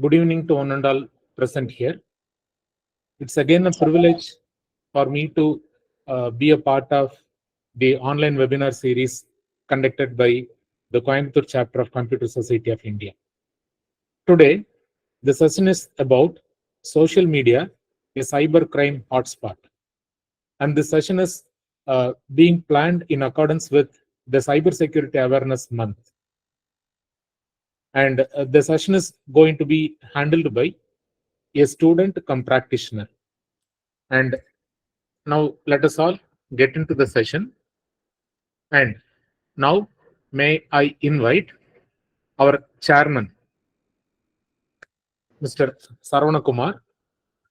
Good evening to one and all present here. It's again a privilege for me to be a part of the online webinar series conducted by the Coimbatore chapter of Computer Society of India. Today, the session is about social media, a cybercrime hotspot. And this session is being planned in accordance with the Cybersecurity Awareness Month. And the session is going to be handled by a student come practitioner. And now let us all get into the session. And now may I invite our chairman, Mr. Saravana Kumar,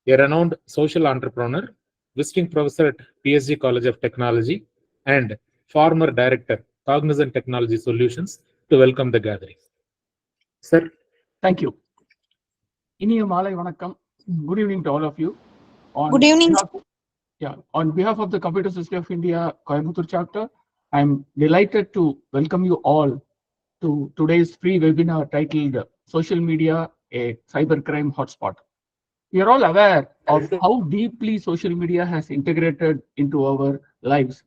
a renowned social entrepreneur, visiting professor at PSG College of Technology, and former director, Cognizant Technology Solutions, to welcome the gathering. Sir. Thank you. Iniya Malai Vanakkam. Good evening to all of you. Good evening. On behalf of the Computer Society of India Coimbatore chapter, I'm delighted to welcome you all to today's free webinar titled Social Media, a Cybercrime Hotspot. We are all aware of how deeply social media has integrated into our lives,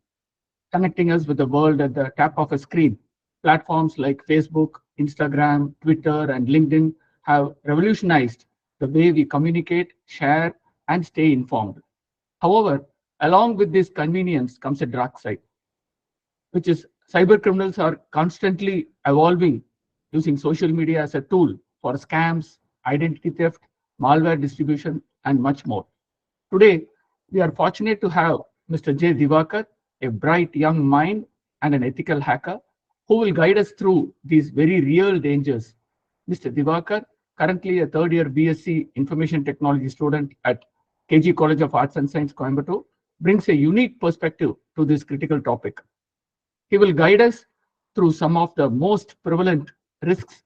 connecting us with the world at the tap of a screen. Platforms like Facebook, Instagram, Twitter, and LinkedIn have revolutionized the way we communicate, share, and stay informed. However, along with this convenience comes a dark side, which is cybercriminals are constantly evolving using social media as a tool for scams, identity theft, malware distribution, and much more. Today, we are fortunate to have Mr. J. Divakar, a bright young mind and an ethical hacker, who will guide us through these very real dangers. Mr. Divakar, currently a third-year BSc Information Technology student at KG College of Arts and Science, Coimbatore, brings a unique perspective to this critical topic. He will guide us through some of the most prevalent risks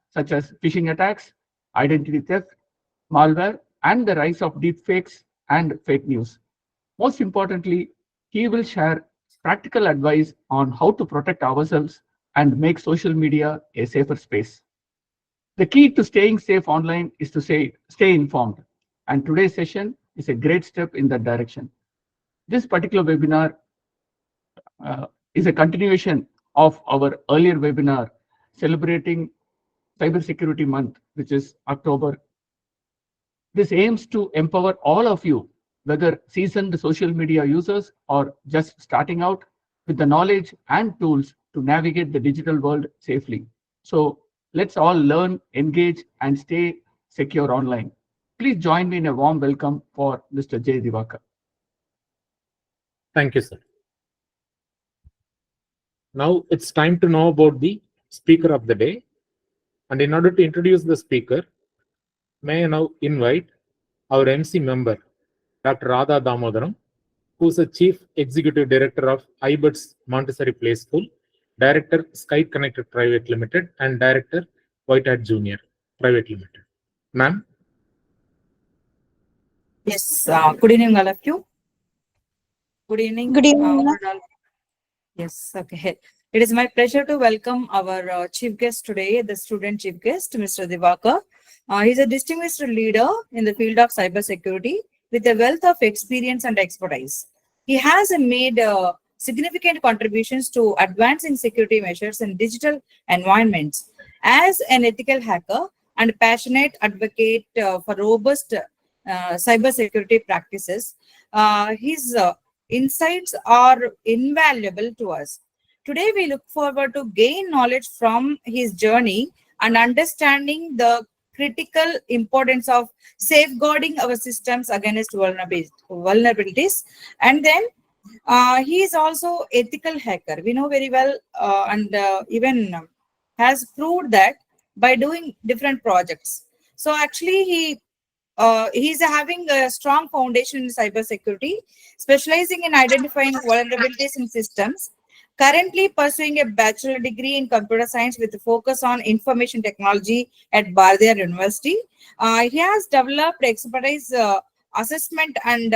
such as phishing attacks, identity theft, malware, and the rise of deepfakes and fake news. Most importantly, he will share practical advice on how to protect ourselves and make social media a safer space. The key to staying safe online is to stay informed, and today's session is a great step in that direction. This particular webinar is a continuation of our earlier webinar celebrating Cybersecurity Month, which is October. This aims to empower all of you, whether seasoned social media users or just starting out, with the knowledge and tools to navigate the digital world safely. So let's all learn, engage, and stay secure online. Please join me in a warm welcome for Mr. J. Divakar. Thank you, sir. Now it's time to know about the speaker of the day. And in order to introduce the speaker, may I now invite our MC member, Dr. Radha Damodaram, who is the Chief Executive Director of iBuds Montessori Play School, Director Sky Connected Private Limited, and Director White Hat Junior Private Limited. Ma'am? Yes, good evening, all of you. Good evening. Good evening. Yes, okay. It is my pleasure to welcome our chief guest today, the student chief guest, Mr. Divakar. He's a distinguished leader in the field of cybersecurity with a wealth of experience and expertise. He has made significant contributions to advancing security measures in digital environments. As an ethical hacker and passionate advocate for robust cybersecurity practices, his insights are invaluable to us. Today, we look forward to gain knowledge from his journey and understanding the critical importance of safeguarding our systems against vulnerabilities. And then he is also ethical hacker. We know very well and even has proved that by doing different projects. So actually, he's having a strong foundation in cybersecurity, specializing in identifying vulnerabilities in systems. Currently pursuing a bachelor degree in computer science with a focus on information technology at Bardiyar University. He has developed expertise assessment and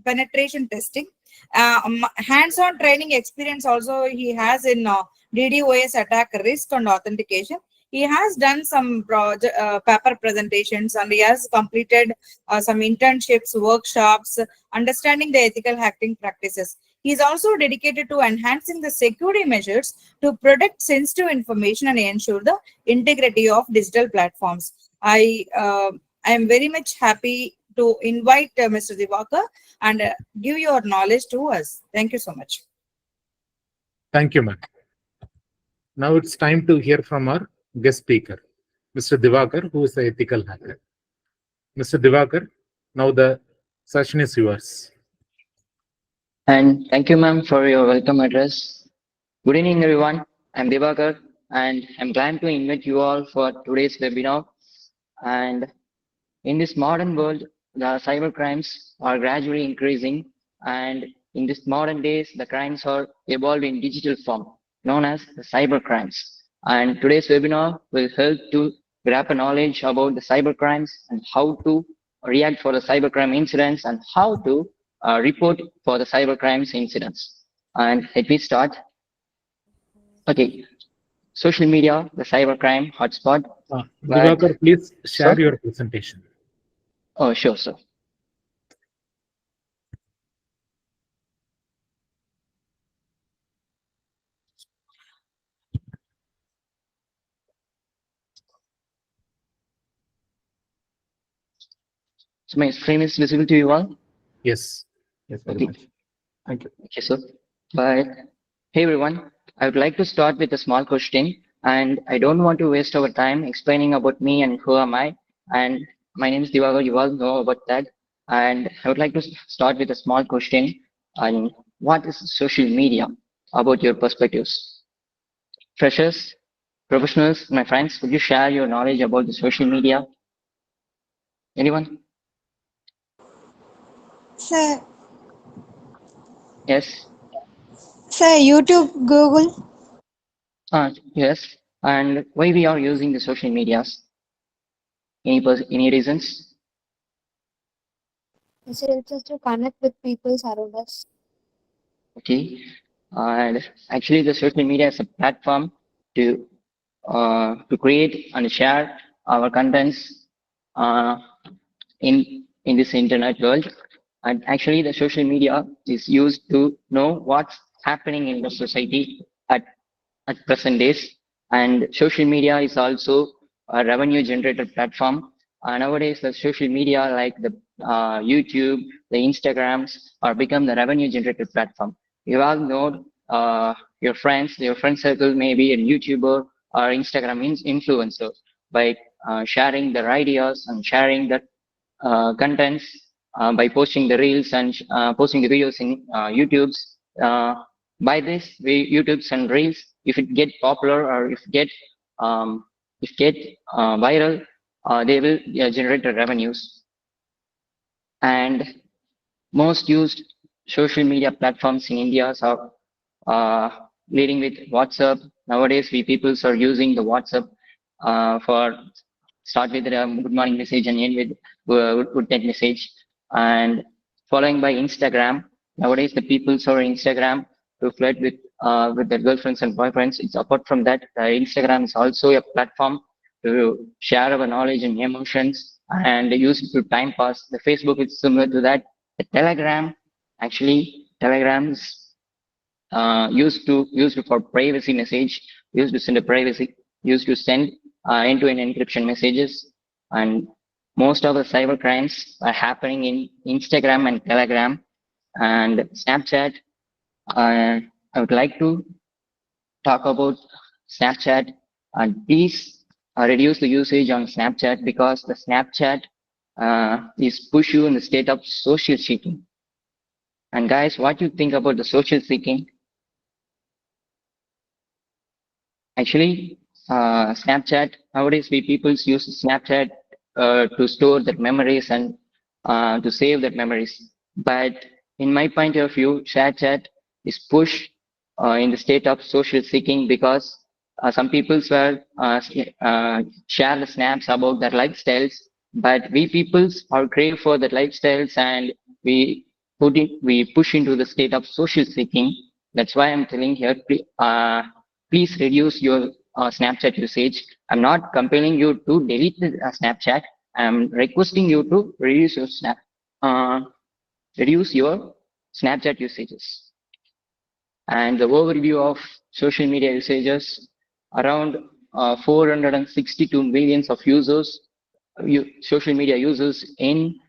penetration testing. Hands-on training experience also he has in DDoS attack risk and authentication. He has done some project paper presentations, and he has completed some internships, workshops, understanding the ethical hacking practices. He is also dedicated to enhancing the security measures to protect sensitive information and ensure the integrity of digital platforms. I am very much happy to invite Mr. Divakar and give your knowledge to us. Thank you so much. Thank you, ma'am. Now it's time to hear from our guest speaker, Mr. Divakar, who is the ethical hacker. Mr. Divakar, now the session is yours. And thank you, ma'am, for your welcome address. Good evening, everyone. I'm Devakar, and I'm glad to invite you all for today's webinar. And in this modern world, the cyber crimes are gradually increasing, and in this modern days, the crimes are evolved in digital form, known as the cyber crimes. And today's webinar will help to grab a knowledge about the cyber crimes and how to react for the cybercrime incidents and how to report for the cybercrimes incidents. And let me start. Okay, social media, the cybercrime hotspot. Divakar, please share Sir? your presentation. Oh, sure, sir. So my screen is visible to you all? Yes. Yes, very Okay. much. Thank you. Okay, sir. But hey, everyone, I would like to start with a small question, and I don't want to waste our time explaining about me and who am I. And my name is Divagar. You all know about that. And I would like to start with a small question. And what is social media? About your perspectives, freshers, professionals, my friends, could you share your knowledge about the social media? Anyone? Sir, Yes. YouTube, Google. Yes. And why we are using the social medias? Any reasons? It helps us to connect with people around us. Okay. And actually, the social media is a platform to create and share our contents uh, in this internet world. And actually, the social media is used to know what's happening in the society at present days. And social media is also a revenue generator platform. Nowadays, the social media like the YouTube, the Instagrams are become the revenue generator platform. You all know your friend circle may be a YouTuber or Instagram influencer by sharing their ideas and sharing the contents by posting the reels and posting the videos in YouTube's. By this, YouTube's and reels, if it get popular or um, if get viral, they will generate the revenues. And most used social media platforms in India are leading with WhatsApp. Nowadays, we peoples are using the WhatsApp for start with a good morning message and end with good night message. And following by Instagram. Nowadays, the peoples are Instagram to flirt with their girlfriends and boyfriends. It's apart from that, Instagram is also a platform to share our knowledge and emotions and use it to time pass. The Facebook is similar to that. The Telegram, actually, Telegrams used for privacy message, used to send a privacy, used to send end-to-end encryption messages, and most of the cyber crimes are happening in Instagram and Telegram and Snapchat. I would like to talk about Snapchat, and please reduce the usage on Snapchat because the Snapchat is push you in the state of social seeking. And guys, what you think about the social seeking? Actually, Snapchat, nowadays we people use Snapchat to store their memories and to save their memories. But in my point of view, Snapchat is pushed in the state of social seeking because some people share the snaps about their lifestyles, but we peoples are crave for the lifestyles and we push into the state of social seeking. That's why I'm telling here, please reduce your Snapchat usage I'm not compelling you to delete the Snapchat. I'm requesting you to reduce your Snapchat usages. And the overview of social media usages, around 462 millions of users, social media users in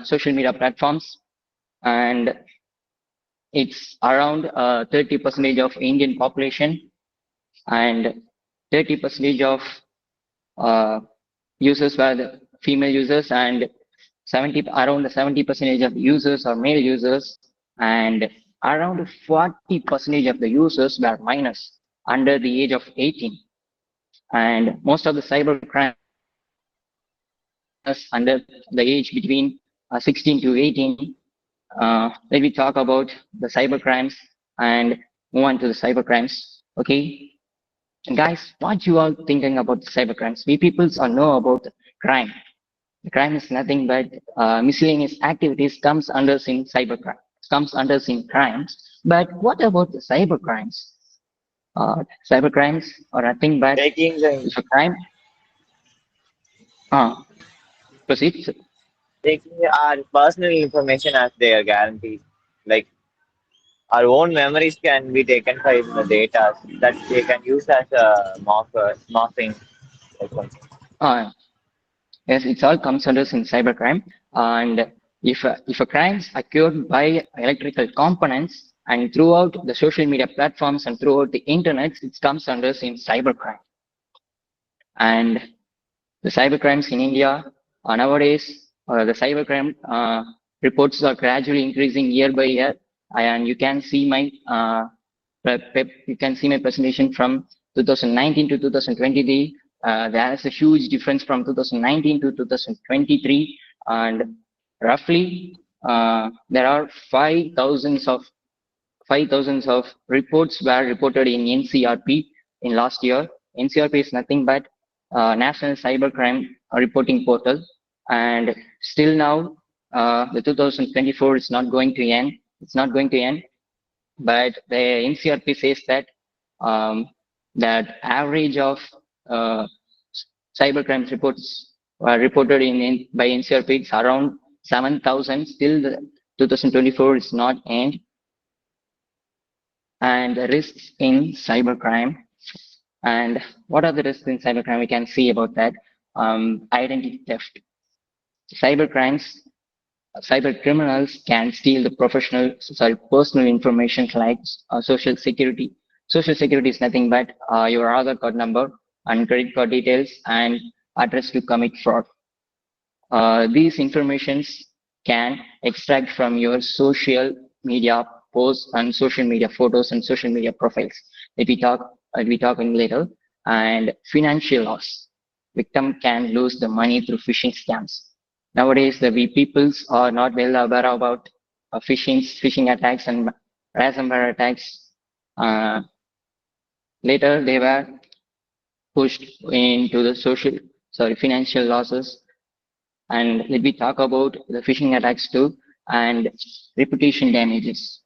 social media platforms, and it's around 30% of Indian population, and 30% of users were the female users, and around 70% of users are male users, and around 40% of the users were minors under the age of 18. And most of the cybercrime under the age between 16 to 18. Let me talk about the cybercrimes and move on to the cybercrimes. Okay, and guys, what you all thinking about the cybercrimes? We people all know about crime. The crime is nothing but miscellaneous activities comes under sin cybercrime, comes under sin crimes. But what about the cybercrimes? Cybercrimes are nothing but Taking the if a crime. Proceed. taking our personal information as they are guaranteed. Like our own memories can be taken by the data that they can use as a morphing. Like something. Uh, yes, it all comes under in cybercrime. And if a crime is occurred by electrical components and throughout the social media platforms and throughout the internet, it comes under in cybercrime. And the cybercrimes in India nowadays, the cybercrime reports are gradually increasing year by year. And you can see my presentation from 2019 to 2023. There is a huge difference from 2019 to 2023, and roughly there are 5,000 of reports were reported in NCRP in last year. NCRP is nothing but National Cybercrime Reporting Portal, and still now the 2024 is not going to end. It's not going to end, but the NCRP says that that average of cybercrime reports reported by NCRP is around 7,000. Still, the 2024 is not end. And the risks in cybercrime. And what are the risks in cybercrime? We can see about that. Identity theft. Cybercrimes, cyber criminals can steal the personal information like social security. Social security is nothing but your Aadhaar card number and credit card details and address to commit fraud. These informations can extract from your social media posts and social media photos and social media profiles. If we talk in later. And financial loss. Victim can lose the money through phishing scams. Nowadays, the peoples are not well aware about phishing attacks and ransomware attacks. Later, they were pushed into the financial losses. And let me talk about the phishing attacks too and reputation damages.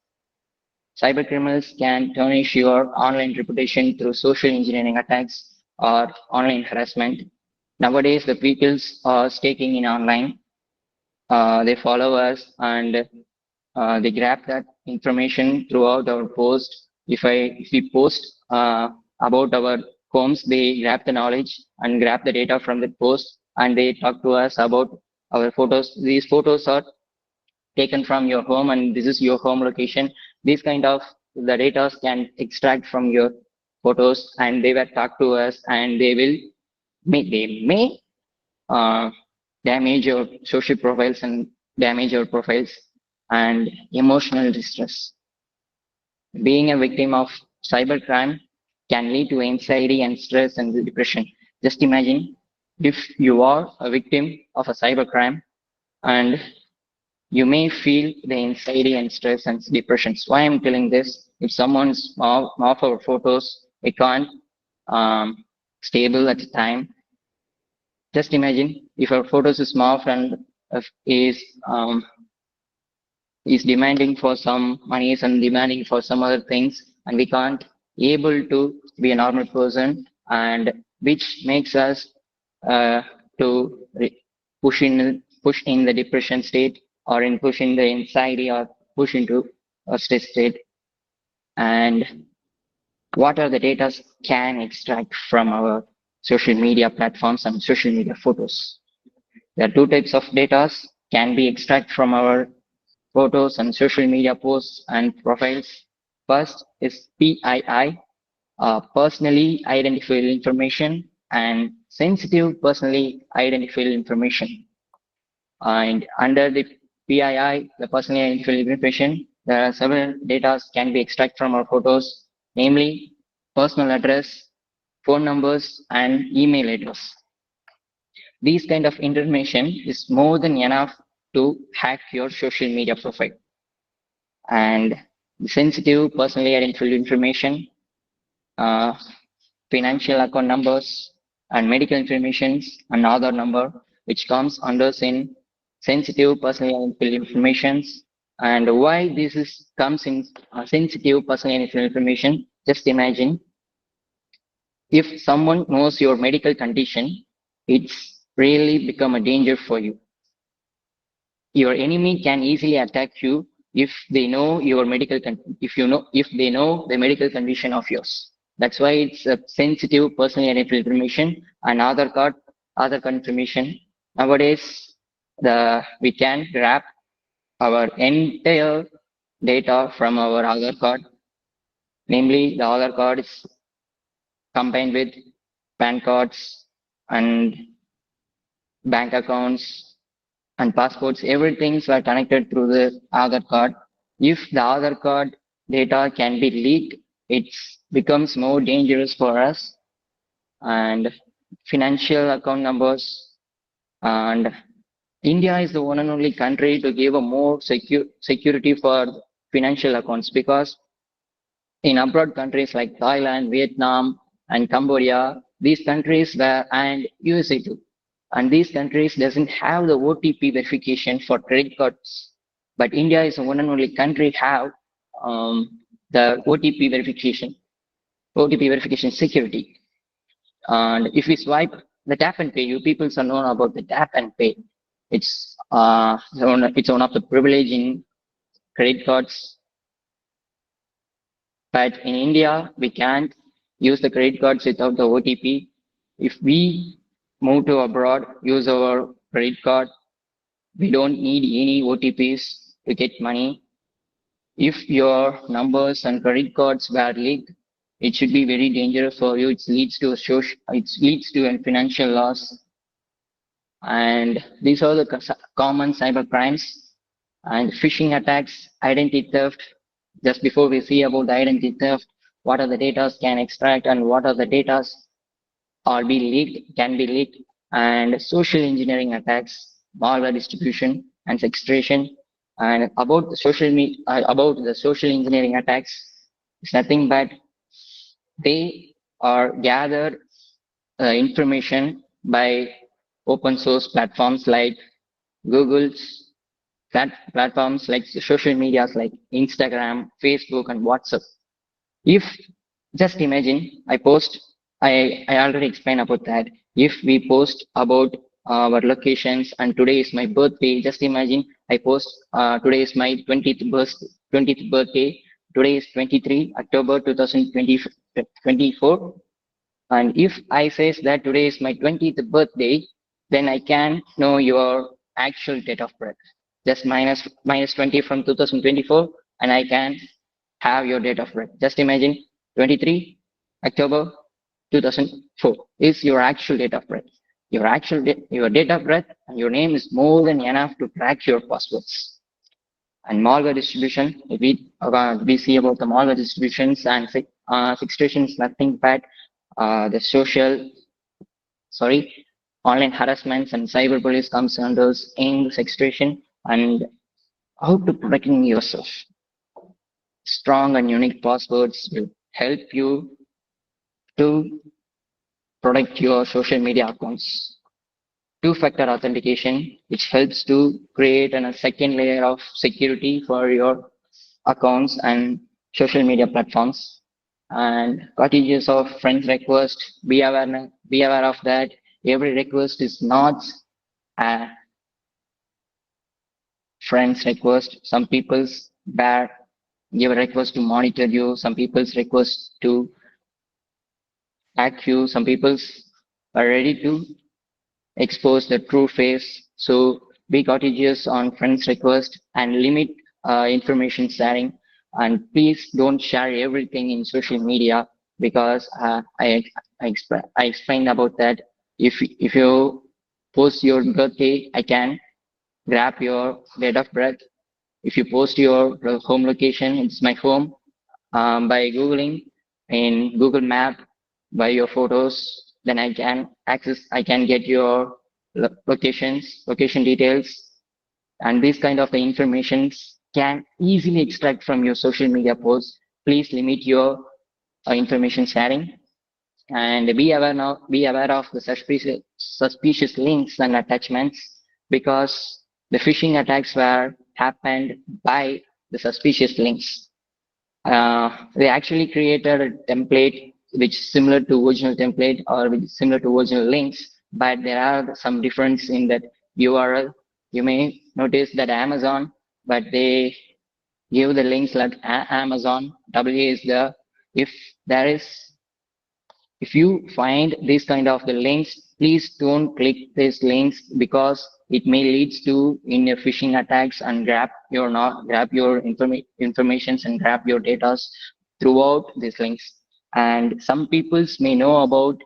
Cybercriminals can tarnish your online reputation through social engineering attacks or online harassment. Nowadays, the people are staking in online. They follow us and they grab that information throughout our post. If we post about our homes, they grab the knowledge and grab the data from the post, and they talk to us about our photos. These photos are taken from your home, and this is your home location. These kind of the data can extract from your photos, and they will talk to us, and they may damage your social profiles and damage your profiles and emotional distress. Being a victim of cybercrime can lead to anxiety and stress and depression. Just imagine if you are a victim of a cybercrime and you may feel the anxiety and stress and depressions. Why I'm telling this? If someone's off our photos, we can't stable at the time. Just imagine if our photos is morphed and is demanding for some monies and demanding for some other things, and we can't able to be a normal person, and which makes us to push in the depression state, or in push in the anxiety, or push into a stress state. And what are the data can extract from our social media platforms and social media photos? There are two types of data can be extracted from our photos and social media posts and profiles. First is PII, personally identifiable information, and sensitive personally identifiable information. And under the PII, the personally identifiable information, there are several data can be extracted from our photos, namely personal address, phone numbers, and email address. These kind of information is more than enough to hack your social media profile. And sensitive personally identifiable information, uh, financial account numbers, and medical information, and Aadhaar number, which comes under sensitive personally identifiable information. And why this comes in sensitive personally identifiable information? Just imagine if someone knows your medical condition, it's really become a danger for you. Your enemy can easily attack you if they know your if they know the medical condition of yours. That's why it's a sensitive personal information. And Aadhaar card information. Nowadays, we can grab our entire data from our Aadhaar card. Namely, the Aadhaar card is combined with PAN cards and bank accounts and passports. Everything's are connected through the Aadhaar card. If the Aadhaar card data can be leaked, it becomes more dangerous for us. And financial account numbers. And India is the one and only country to give a more security for financial accounts, because in abroad countries like Thailand, Vietnam, and Cambodia, these countries were, and USA too, and these countries doesn't have the OTP verification for credit cards. But India is the one and only country have the OTP verification security. And if we swipe the tap and pay, you people are known about the tap and pay. It's one of the privilege in credit cards. But in India, we can't use the credit cards without the OTP. If we move to abroad, use our credit card, we don't need any OTPs to get money. If your numbers and credit cards were leaked, it should be very dangerous for you. It leads to a financial loss. And these are the common cyber crimes and phishing attacks, identity theft. Just before we see about the identity theft, what are the data can extract and what are the data can be leaked, and social engineering attacks, malware distribution and sequestration. And about the social engineering attacks, it's nothing but they are gathered information by open source platforms like Google's platforms, like social medias like Instagram, Facebook, and WhatsApp. If just imagine I already explained about that. If we post about our locations and today is my birthday, just imagine I post today is my 20th birthday. Today is 23 October 2024. And if I says that today is my 20th birthday, then I can know your actual date of birth. Just minus 20 from 2024, and I can have your date of birth. Just imagine 23 October 2004 is your actual date of birth. Your date of birth and your name is more than enough to track your passwords. And malware distribution, if we see about the malware distributions and sequestrations, nothing but online harassments and cyberbullies comes under in sequestration. And how to protecting yourself. Strong and unique passwords will help you to protect your social media accounts. Two-factor authentication, which helps to create a second layer of security for your accounts and social media platforms. and cottages of friends request. Be aware of that. Every request is not a friends request. Some people's bad give a request to monitor you. Some people's request to hack you. Some people's are ready to expose the true face. So be courteous on friends request and limit information sharing. And please don't share everything in social media because I explained about that. If you post your birthday, I can grab your date of birth. If you post your home location, it's my home. By Googling in Google Map by your photos, then I can get your location details, and these kind of the informations can easily extract from your social media posts. Please limit your information sharing and be aware of the suspicious links and attachments because the phishing attacks were happened by the suspicious links. They actually created a template which is similar to original template or which is similar to original links, but there are some difference in that URL. You may notice that Amazon, but they give the links like Amazon. W is the if there is if you find this kind of the links, please don't click these links because it may leads to in your phishing attacks and grab your informations and grab your data throughout these links. And some peoples may know about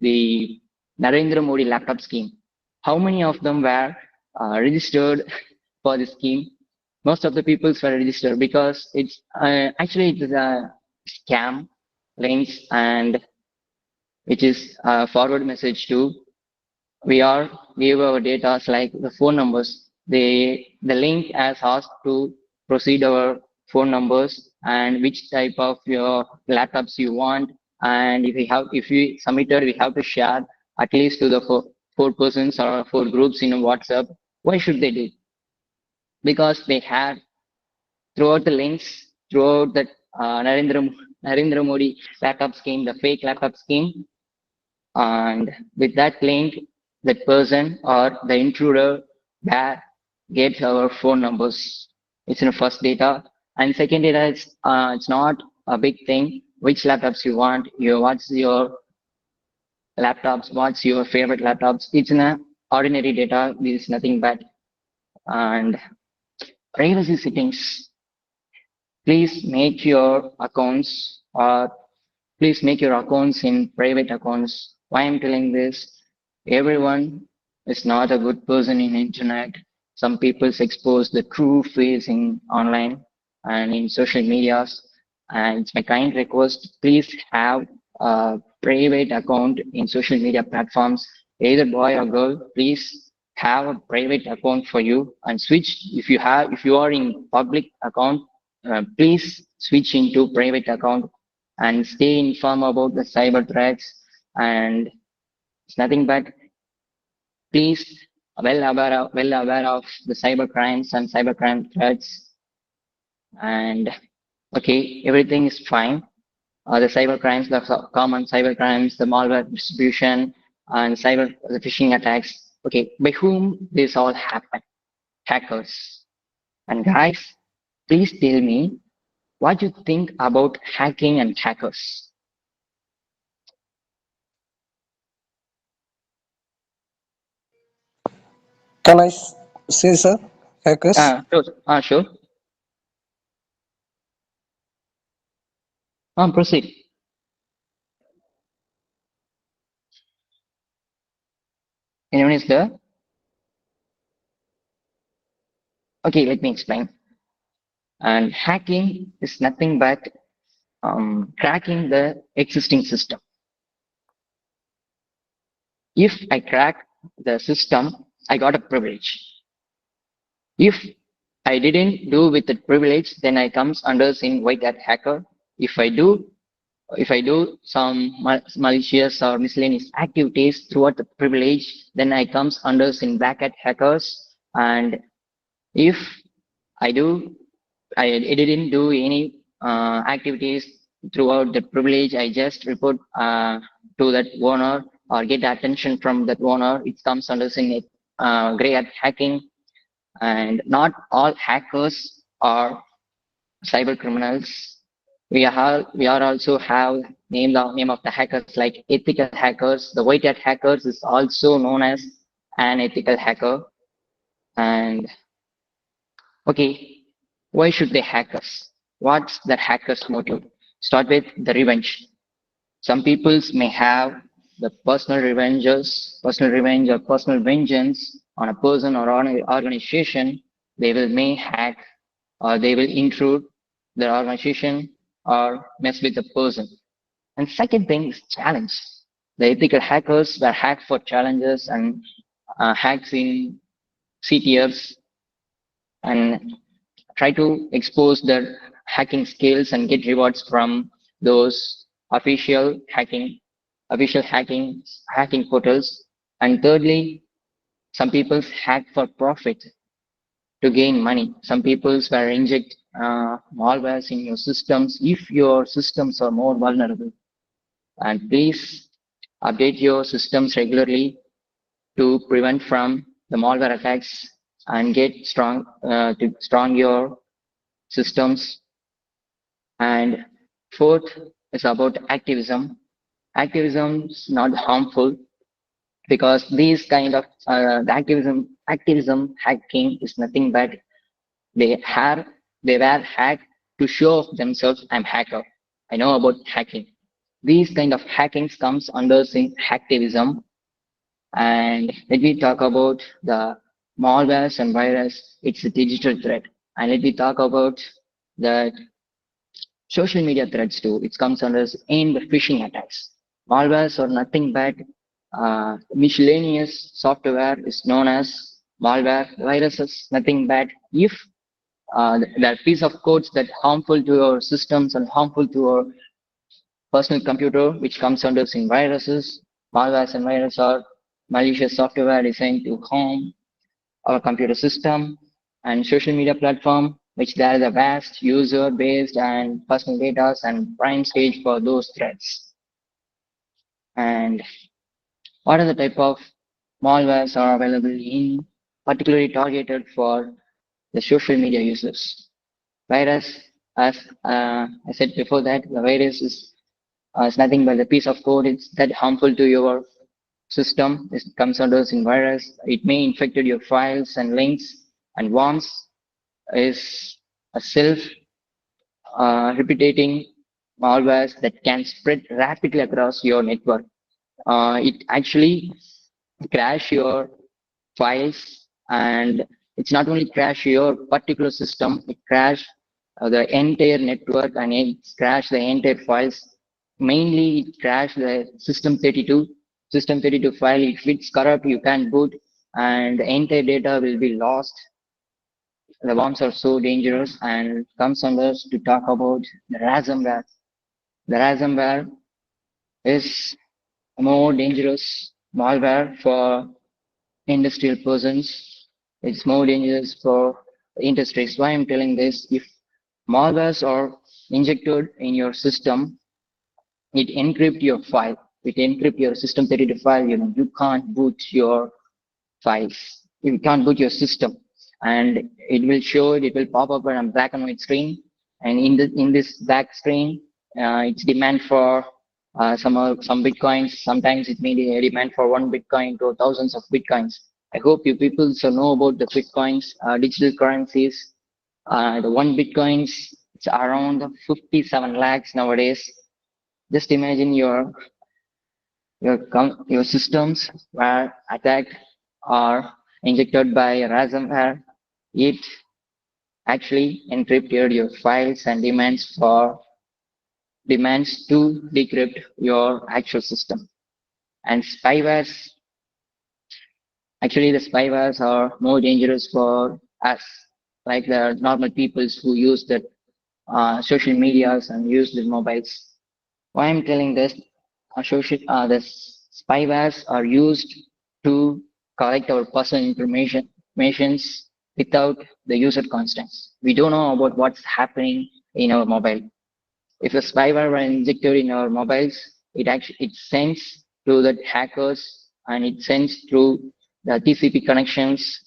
the Narendra Modi laptop scheme. How many of them were registered for the scheme? Most of the peoples were registered because it's actually it is a scam links and which is a forward message to we are give our data like the phone numbers. The link has asked to proceed our phone numbers and which type of your laptops you want. And if we submitted, we have to share at least to the four persons or four groups in WhatsApp. Why should they do? Because they had throughout the links, throughout that Narendra Modi laptop scheme, the fake laptop scheme, and with that link, that person or the intruder that gets our phone numbers. It's in the first data. And second data, it's not a big thing. Which laptops you want, what's your laptops, what's your favorite laptops. It's in a ordinary data. This is nothing but and privacy settings. Please make your accounts or please make your accounts in private accounts. Why I'm telling this? Everyone is not a good person in internet. Some people expose the true face in online and in social medias. And it's my kind request, please have a private account in social media platforms, either boy or girl, please have a private account for you and switch if you are in public account, please switch into private account and stay informed about the cyber threats and it's nothing but please well aware of the cyber crimes and cybercrime threats and okay everything is fine the cyber crimes the common cyber crimes the malware distribution and the phishing attacks okay by whom this all happen hackers and guys please tell me what you think about hacking and hackers. Can I say, sir? Hackers? Sure. Proceed. Anyone is there? Okay, let me explain. And hacking is nothing but cracking the existing system. If I crack the system, I got a privilege. If I didn't do with the privilege, then I comes under sin white hat hacker. If I do some malicious or miscellaneous activities throughout the privilege, then I comes under sin black hat hackers. And if I didn't do any activities throughout the privilege, I just report to that owner or get attention from that owner. It comes under saying gray hat hacking, and not all hackers are cyber criminals. We are also have name of the hackers like ethical hackers. The white hat hackers is also known as an ethical hacker. And okay, why should they hack us? What's the hacker's motive? Start with the revenge. Some peoples may have the personal revenge or personal vengeance on a person or on an organization. They will may hack or they will intrude the organization or mess with the person. And second thing is challenge. The ethical hackers were hacked for challenges and hacks in CTFs and try to expose their hacking skills and get rewards from those official hacking portals. And thirdly, some people hack for profit to gain money. Some people will inject malwares in your systems if your systems are more vulnerable. And please update your systems regularly to prevent from the malware attacks and get strong your systems. And fourth is about activism. Activism is not harmful because these kind of the activism hacking is nothing but they have they were hacked to show off themselves. I'm hacker. I know about hacking. These kind of hackings comes under hacktivism. And let me talk about the malwares and virus. It's a digital threat. And let me talk about the social media threats too. It comes under aimed phishing attacks. Malwares are nothing but miscellaneous software is known as malware. Viruses nothing but if that piece of codes that harmful to your systems and harmful to your personal computer, which comes under viruses. Malwares and viruses are malicious software designed to harm our computer system and social media platform, which there is a vast user based and personal data and prime stage for those threats. And what are the type of malwares are available in particularly targeted for the social media users? Virus, as I said before that, the virus is nothing but a piece of code. It's that harmful to your system. It comes under in virus. It may infect your files and links. And worms is a self replicating malwares that can spread rapidly across your network. It actually crash your files, and it's not only crash your particular system, it crash the entire network and it crash the entire files. Mainly it crash the system32 file. If it's corrupt, you can boot and the entire data will be lost. The worms are so dangerous and comes under to talk about the ransomware. The ransomware is a more dangerous malware for industrial persons. It's more dangerous for industries. Why I'm telling this? If malwares are injected in your system, it encrypt your file. It encrypt your system32 file. You can't boot your files. You can't boot your system, and it will show it. It will pop up on a black and white screen, and in this black screen, it's demand for some bitcoins. Sometimes it may be demand for 1 bitcoin to thousands of bitcoins. I hope you people know about the bitcoins, digital currencies. The 1 bitcoins, it's around 57 lakhs nowadays. Just imagine your systems were attacked or injected by ransomware. It actually encrypted your files and demands to decrypt your actual system. And spywares, actually the spywares are more dangerous for us, like the normal peoples who use the social medias and use the mobiles. Why I'm telling this? The spywares are used to collect our personal informations without the user consent. We don't know about what's happening in our mobile. if a spyware were injected in our mobiles, it sends to the hackers and it sends through the TCP connections.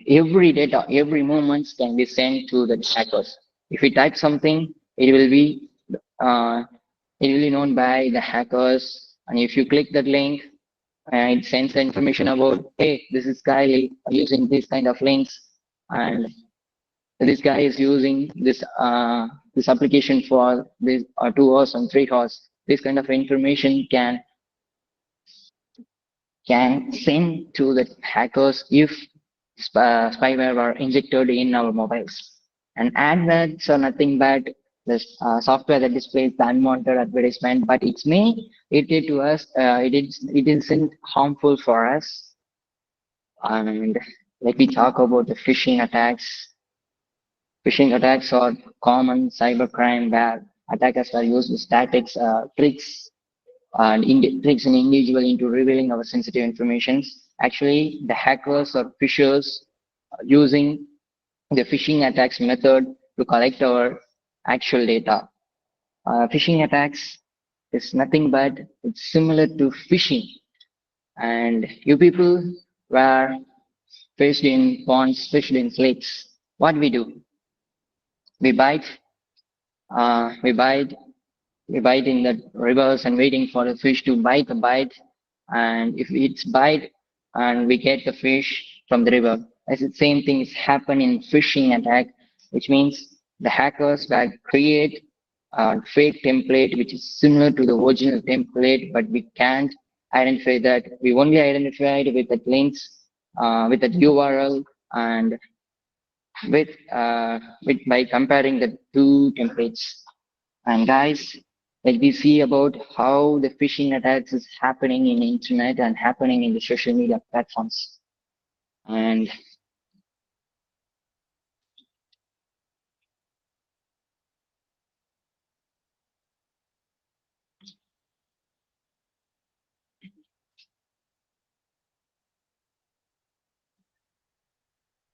Every data, every movement can be sent to the hackers. If we type something, uh, it will be known by the hackers. And if you click that link, it sends the information about, hey, this is Kylie using this kind of links, and this guy is using this application for this 2 hours and 3 hours. This kind of information can send to the hackers if spyware are injected in our mobiles. And adverts are nothing but the software that displays the unwanted advertisement, but it may irritate to us. It isn't harmful for us. And let me talk about the phishing attacks. Phishing attacks are common cybercrime where attackers are used statics, tricks, and tricks an individual into revealing our sensitive information. Actually, the hackers or phishers are using the phishing attacks method to collect our actual data. Phishing attacks is nothing but it's similar to phishing, and you people were faced in ponds, fished in lakes. What we do? We bite, uh, we bite, we bite in the rivers and waiting for the fish to bite the bite. And if it's bite and we get the fish from the river, as the same thing is happen in phishing attack, which means the hackers will create a fake template which is similar to the original template, but we can't identify that. We only identify it with the links, with the URL, and with by comparing the two templates. And guys, let me see about how the phishing attacks is happening in the internet and happening in the social media platforms. And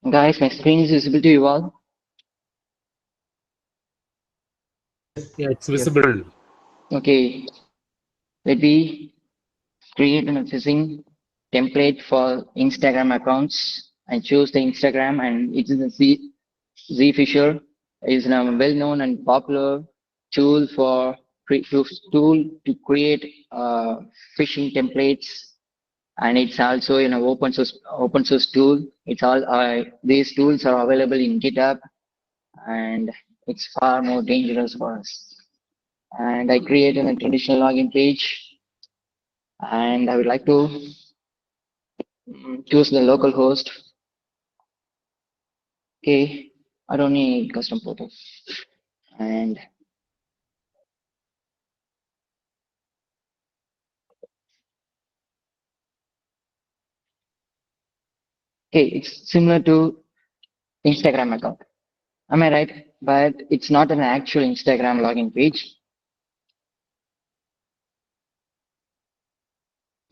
guys, my screen is visible to you all. Yeah, it's visible. Okay, let me create an phishing template for Instagram accounts. I choose the Instagram, and it is a Zfisher is a well-known and popular tool tool to create phishing templates, and it's also open source tool. It's all these tools are available in GitHub, and it's far more dangerous for us. And I created a traditional login page, and I would like to choose the local host. Okay, I don't need custom portal. And okay, it's similar to Instagram account. Am I right? But it's not an actual Instagram login page.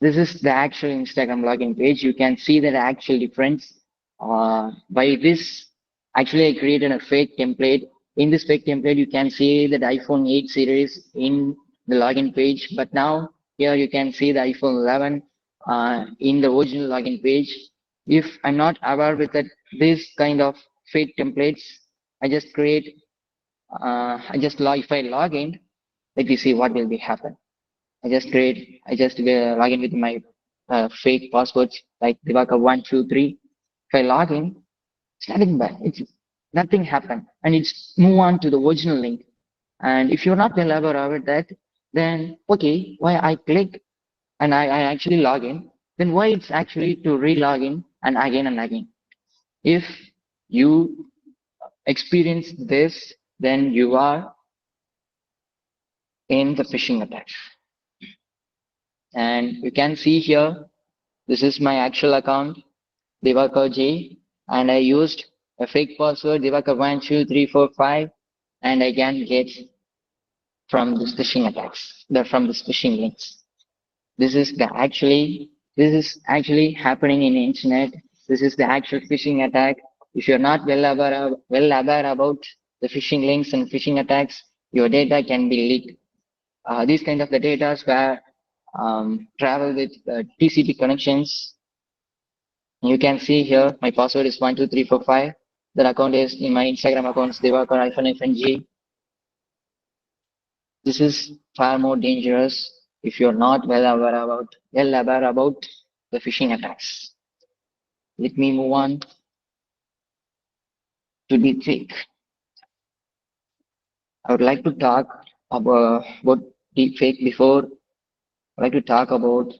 This is the actual Instagram login page. You can see the actual difference. By this, actually, I created a fake template. In this fake template, you can see the iPhone 8 series in the login page. But now here you can see the iPhone 11 in the original login page. If I'm not aware with that, this kind of fake templates, I just create. If I log in, let me see what will be happen. I just log in with my fake passwords like Divaka123. If I log in, it's nothing bad. It's nothing happened, and it's move on to the original link. And if you're not well aware of that, then okay, why I click and I actually log in, then why it's actually to re-log in and again. If you experience this, then you are in the phishing attack. And you can see here, this is my actual account, Divakar J, and I used a fake password, Divakar12345, and I can get from this phishing attacks, from this phishing links. This is actually happening in the internet. This is the actual phishing attack. If you're not well aware about the phishing links and phishing attacks, your data can be leaked. These kind of the data where travel with TCP connections. You can see here my password is 12345. That account is in my Instagram account is Devakar-FNG. This is far more dangerous if you're not well aware about the phishing attacks. Let me move on to deepfake. I would like to talk about deepfake before I like to talk about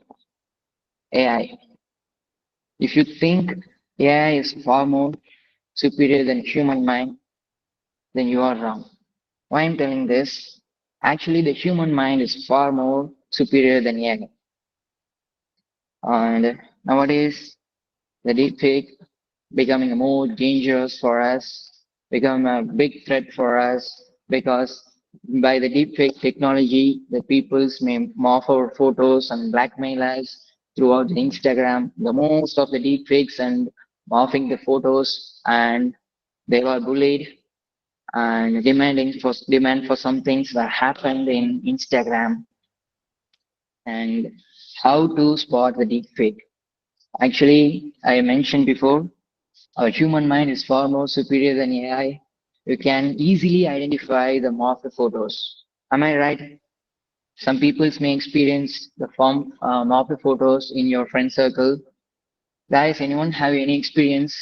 AI. If you think AI is far more superior than human mind, then you are wrong. Why I'm telling this? Actually, the human mind is far more superior than AI. And nowadays, the deepfake becoming more dangerous for us, become a big threat for us because by the deepfake technology, the peoples may morph our photos and blackmail us throughout the Instagram. The most of the deepfakes and morphing the photos, and they were bullied and demand for some things that happened in Instagram. And how to spot the deepfake. Actually, I mentioned before, our human mind is far more superior than AI. You can easily identify the morphed photos. Am I right? Some people may experience the form morphed photos in your friend circle. Guys, anyone have any experience?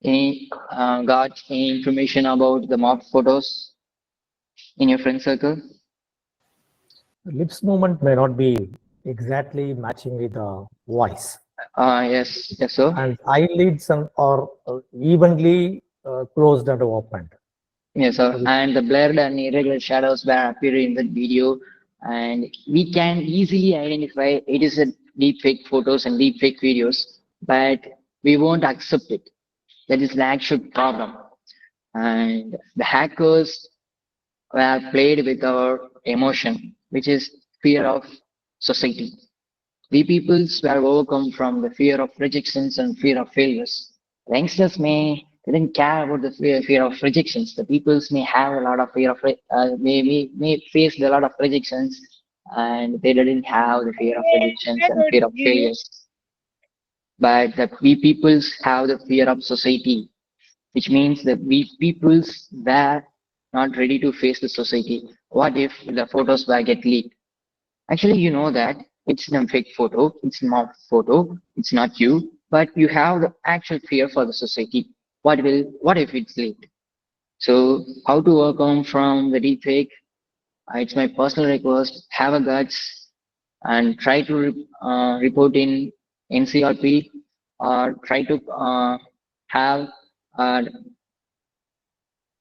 Any got any information about the morphed photos in your friend circle? Lips movement may not be exactly matching with the voice, Yes, sir. and eyelids are evenly closed and opened. Yes, sir. And the blurred and irregular shadows were appearing in the video, and we can easily identify it is a deepfake photos and deepfake videos, but we won't accept it. That is the actual problem. And the hackers were played with our emotion, which is fear of society. We peoples were overcome from the fear of rejections and fear of failures. The youngsters may didn't care about the fear of rejections. The peoples may have a lot of fear of may face a lot of rejections, and they didn't have the fear of rejections and fear of failures. But the we peoples have the fear of society, which means that we peoples were not ready to face the society. What if the photos were get leaked? Actually, you know that it's a fake photo, it's not photo, it's not you, but you have the actual fear for the society. What if it's leaked? So, how to overcome from the deepfake? It's my personal request. Have a guts and try to report in NCRP or have uh,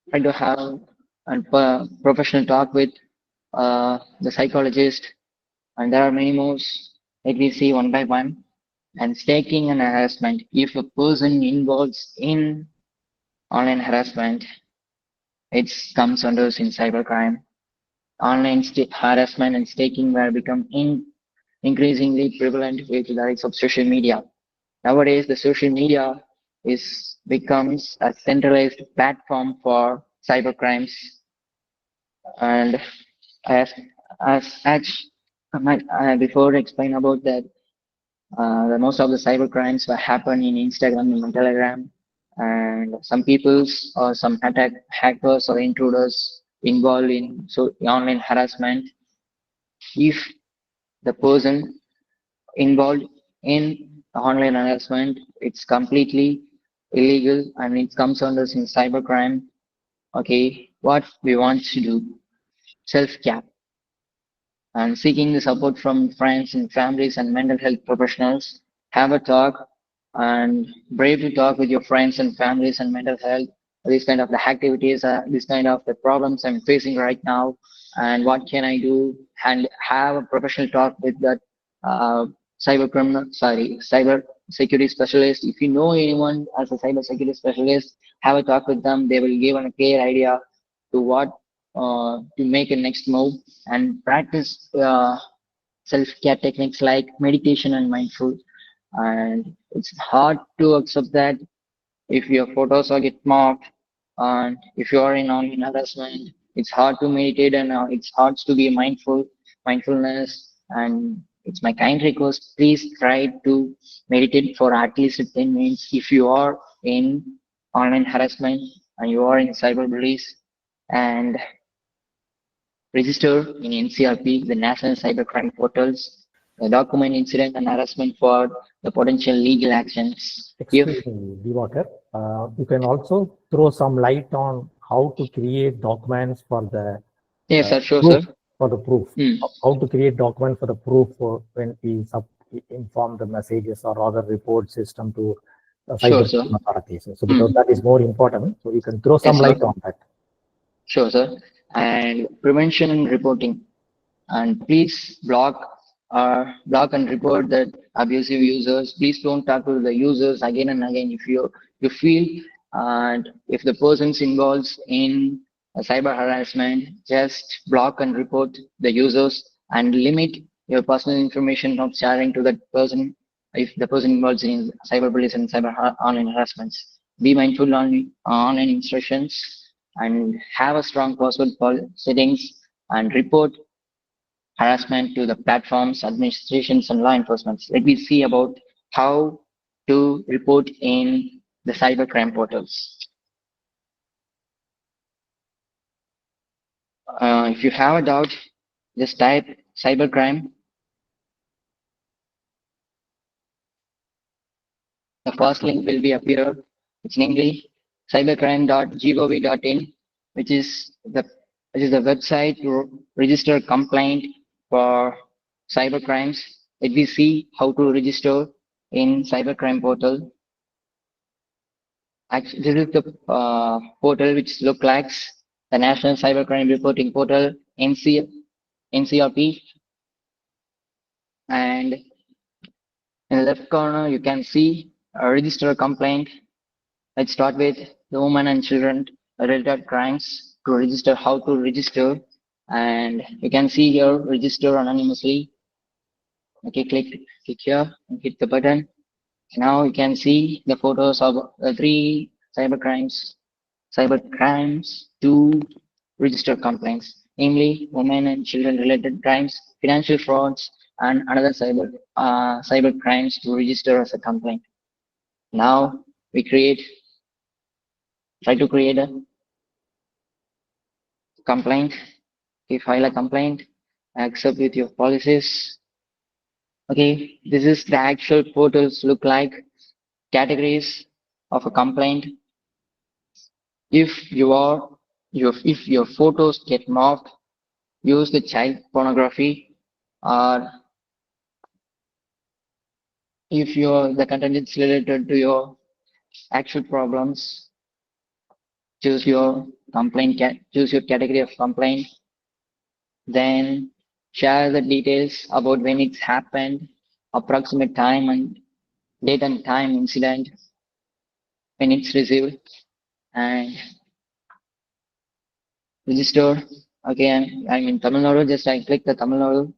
try to have a professional talk with the psychologist, and there are many more. Let me see one by one. And staking and harassment. If a person involves in online harassment, it comes under in cybercrime. Online harassment and staking were become increasingly prevalent with the rise of social media. Nowadays, the social media is becomes a centralized platform for cybercrimes, and as as before explain about that, the most of the cyber crimes were happen in Instagram and Telegram, and some people's or some hackers or intruders involved in online harassment. If the person involved in online harassment, it's completely illegal and it comes under in cybercrime. Okay, what we want to do, self-care and seeking the support from friends and families and mental health professionals. Have a talk and brave to talk with your friends and families and mental health. These kind of the activities, these kind of the problems I'm facing right now, and what can I do? And have a professional talk with that cyber security specialist. If you know anyone as a cyber security specialist, have a talk with them. They will give a clear idea to what to make a next move and practice self-care techniques like meditation and mindful. And it's hard to accept that if your photos are get marked And if you are in online harassment, it's hard to meditate and it's hard to be mindfulness. And it's my kind request, please try to meditate for at least 10 minutes if you are in online harassment and you are in cyberbullies, and register in NCRP, the National Cybercrime Portals, document incident and harassment for the potential legal actions. Excuse me, Diwakar. You can also throw some light on how to create documents for the Yes, sir, sure, proof, sir. for the proof. Hmm. How to create document for the proof when we inform the messages or other report system to Sure, cyber sir. authorities. So because that is more important, so you can throw some Yes, light sir. on that. Sure, sir. And prevention and reporting. And please block and report that abusive users. Please don't talk to the users again and again if you feel, and if the person's involved in cyber harassment, just block and report the users and limit your personal information of sharing to that person if the person involved in cyberbullies and online harassments. Be mindful on online instructions and have a strong password settings, and report harassment to the platforms, administrations, and law enforcement. Let me see about how to report in the cybercrime portals. If you have a doubt, just type cybercrime. The first link will be appear. It's namely cybercrime.gov.in, which is the website to register complaint for cybercrimes. Let me see how to register in cybercrime portal. Actually, this is the portal which look like the National Cybercrime Reporting Portal, NCRP, and in the left corner you can see register a complaint. Let's start with the women and children related crimes. To register, how to register, and you can see here register anonymously. Okay, click here and hit the button. Now you can see the photos of the three cybercrimes to register complaints, namely women and children related crimes, financial frauds, and another cyber crimes to register as a complaint. Now we try to create a complaint. Okay, file a complaint, accept with your policies. Okay, this is the actual portals look like. Categories of a complaint. If if your photos get morphed, use the child pornography, or if the content is related to your actual problems, choose your choose your category of complaint, then share the details about when it's happened, approximate time and date and time incident when it's received, and register. Okay, I'm in Tamil Nadu, just I click the Tamil Nadu,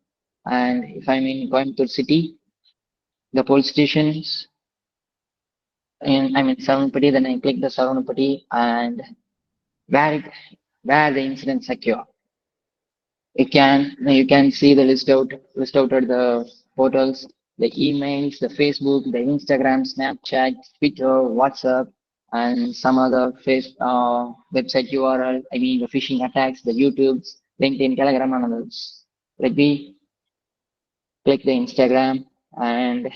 and if I'm in Coimbatore city, the police stations, and I'm in Saranapati, then I click the Saranapati, and where it, where the incidents occur. You can see the list out at the portals, the emails, the Facebook, the Instagram, Snapchat, Twitter, WhatsApp, and some other website URL. I mean the phishing attacks, the YouTube's, LinkedIn, Telegram, and others. Let me click the Instagram, and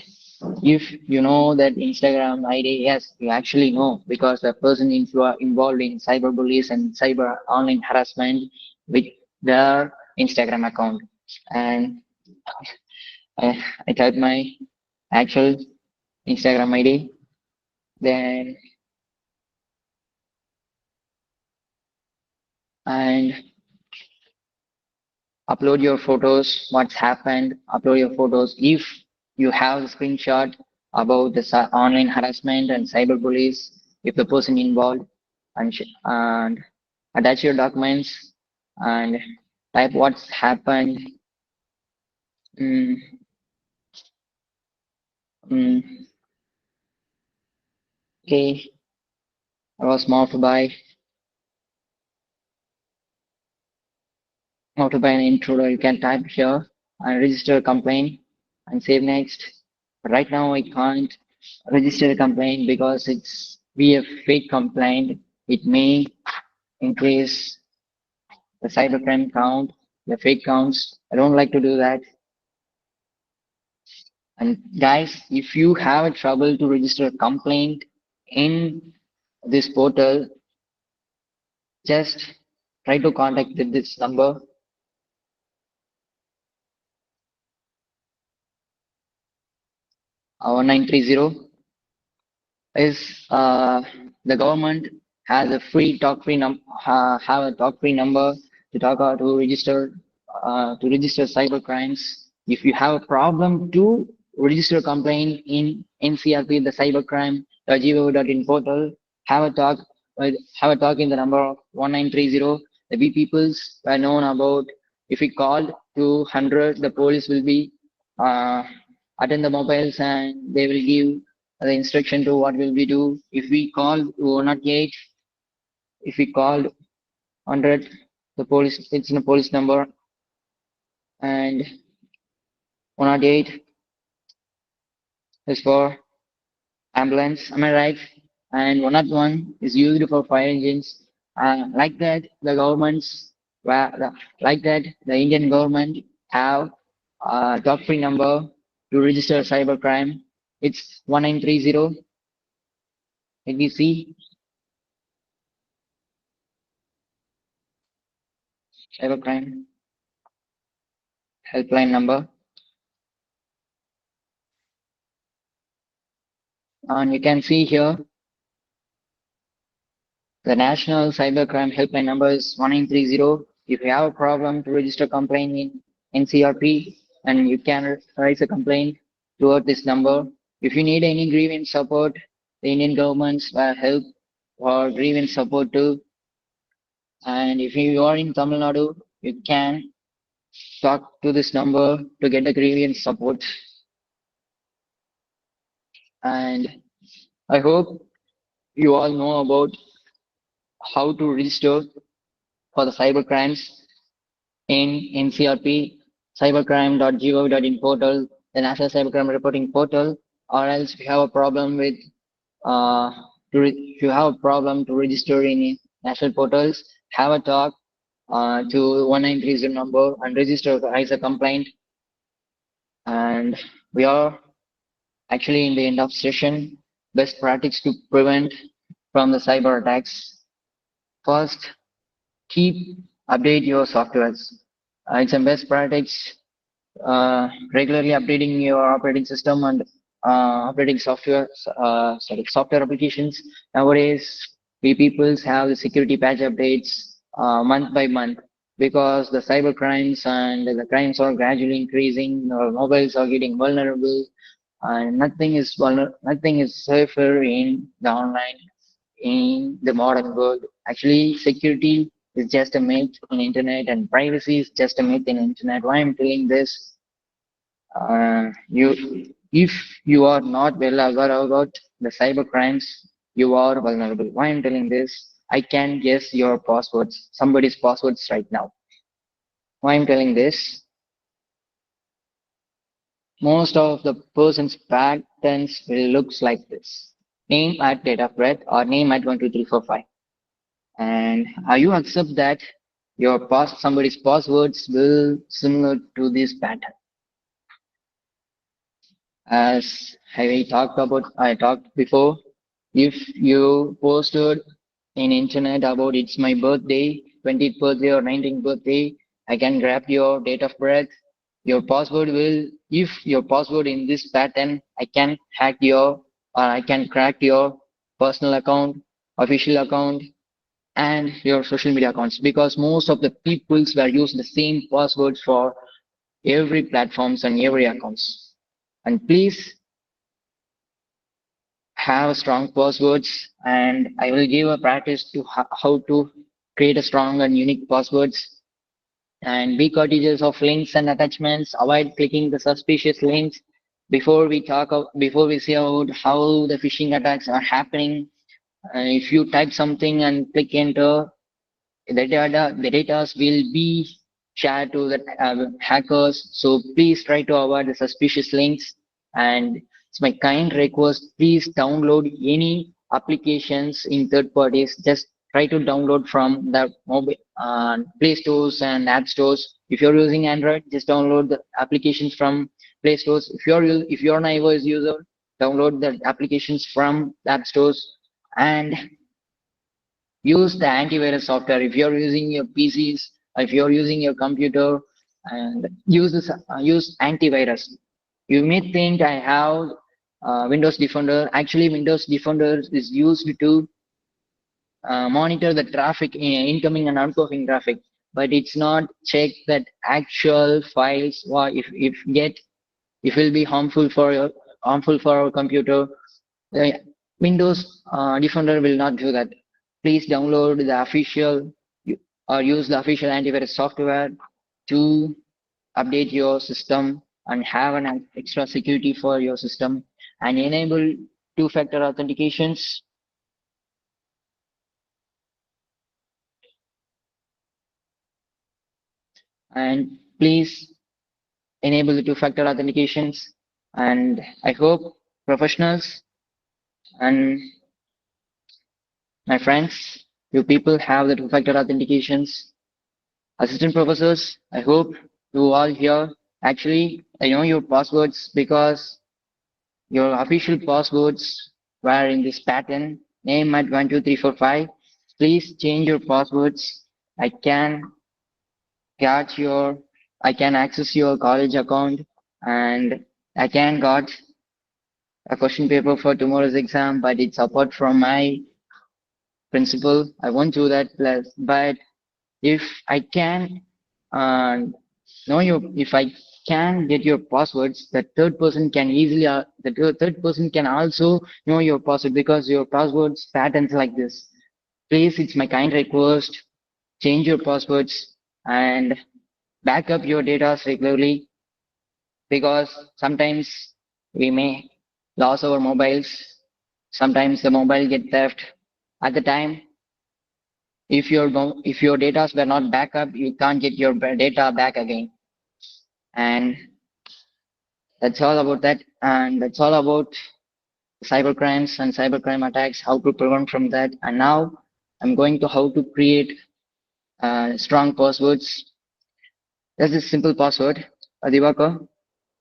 if you know that Instagram ID, yes, you actually know because the person involved in cyberbullies and cyber online harassment with their Instagram account. And I type my actual Instagram ID, then and upload your photos, what's happened, upload your photos. If you have a screenshot about the online harassment and cyberbullies, if the person involved, and attach your documents and type what's happened. Mm, okay, I was morphed by After by an intruder, you can type here and register a complaint and save next. But right now I can't register a complaint because it's be a fake complaint. It may increase the cybercrime count, the fake counts. I don't like to do that. And guys, if you have a trouble to register a complaint in this portal, just try to contact this number. Our 1930 is the government has a free talk free have a talk free number to talk to register cyber crimes. If you have a problem to register a complaint in NCRP, the cybercrime.gov.in portal, have a talk have a talk in the number 1930. The B peoples were known about. If we called to 100, the police will be attend the mobiles and they will give the instruction to what will we do. If we call 108, if we called 100, the police, it's in a police number, and 108 is for ambulance, am I right? And 101 is used for fire engines. Like that, the governments, like that, the Indian government have a toll-free number to register cybercrime. It's 1930. Let me see. Cybercrime helpline number. And you can see here the National Cybercrime Helpline number is 1930. If you have a problem to register complaint in NCRP, and you can raise a complaint toward this number. If you need any grievance support, the Indian governments will help for grievance support too. And if you are in Tamil Nadu, you can talk to this number to get the grievance support. And I hope you all know about how to register for the cyber crimes in NCRP, cybercrime.gov.in portal, the National Cybercrime Reporting Portal, or else if you have a problem with if you have a problem to register in national portals, have a talk to 1930 number and register as a complaint. And we are actually in the end of session. Best practice to prevent from the cyber attacks. First, keep update your softwares. It's a best practice regularly updating your operating system and operating software software applications. Nowadays we peoples have the security patch updates month by month, because the cyber crimes and the crimes are gradually increasing. Our mobiles are getting vulnerable, and nothing is safer in the online, in the modern world. Actually, security is just a myth in internet, and privacy is just a myth in internet. Why I'm telling this? If you are not well aware about the cyber crimes, you are vulnerable. Why I'm telling this? I can guess your passwords, somebody's passwords right now. Why I'm telling this? Most of the person's patterns will looks like this: name at date of birth or name at 12345. And you accept that your somebody's passwords will similar to this pattern. As I talked before, if you posted in internet about it's my birthday, 20th birthday or 19th birthday, I can grab your date of birth. Your password will, if your password in this pattern, I can hack your, or I can crack your personal account, official account, and your social media accounts, because most of the peoples were using the same passwords for every platforms and every accounts. And please have strong passwords, and I will give a practice to how to create a strong and unique passwords. And be courteous of links and attachments. Avoid clicking the suspicious links. Before we see about how the phishing attacks are happening, if you type something and click enter, the data will be shared to the hackers. So please try to avoid the suspicious links. And it's my kind request, please download any applications in third parties. Just try to download from the mobile Play stores and app stores. If you're using Android, just download the applications from Play stores. If you're an iOS user, download the applications from the app stores and use the antivirus software. If you're using your PCs, if you're using your computer, and use antivirus. You may think I have Windows Defender. Actually, Windows Defender is used to monitor the traffic, incoming and outgoing traffic, but it's not check that actual files or if will be harmful for our computer. The Windows Defender will not do that. Please download the official or use the official antivirus software to update your system and have an extra security for your system, and enable two-factor authentications. And please enable the two-factor authentications. And I hope professionals and my friends, you people have the two-factor authentications. Assistant professors, I hope you all here. Actually, I know your passwords because your official passwords were in this pattern, name at 12345. Please change your passwords. I can I can access your college account, and I can got a question paper for tomorrow's exam, but it's apart from my principal. I won't do that, but if I can if I can get your passwords, the third person can easily the third person can also know your password because your passwords patterns like this. Please, it's my kind request, change your passwords and back up your data regularly, because sometimes we may lose our mobiles. Sometimes the mobile get theft. At the time, if your data were not back up, you can't get your data back again. And that's all about that. And that's all about cybercrimes and cybercrime attacks, how to prevent from that. And now I'm going to how to create strong passwords. There's a simple password, Adivaka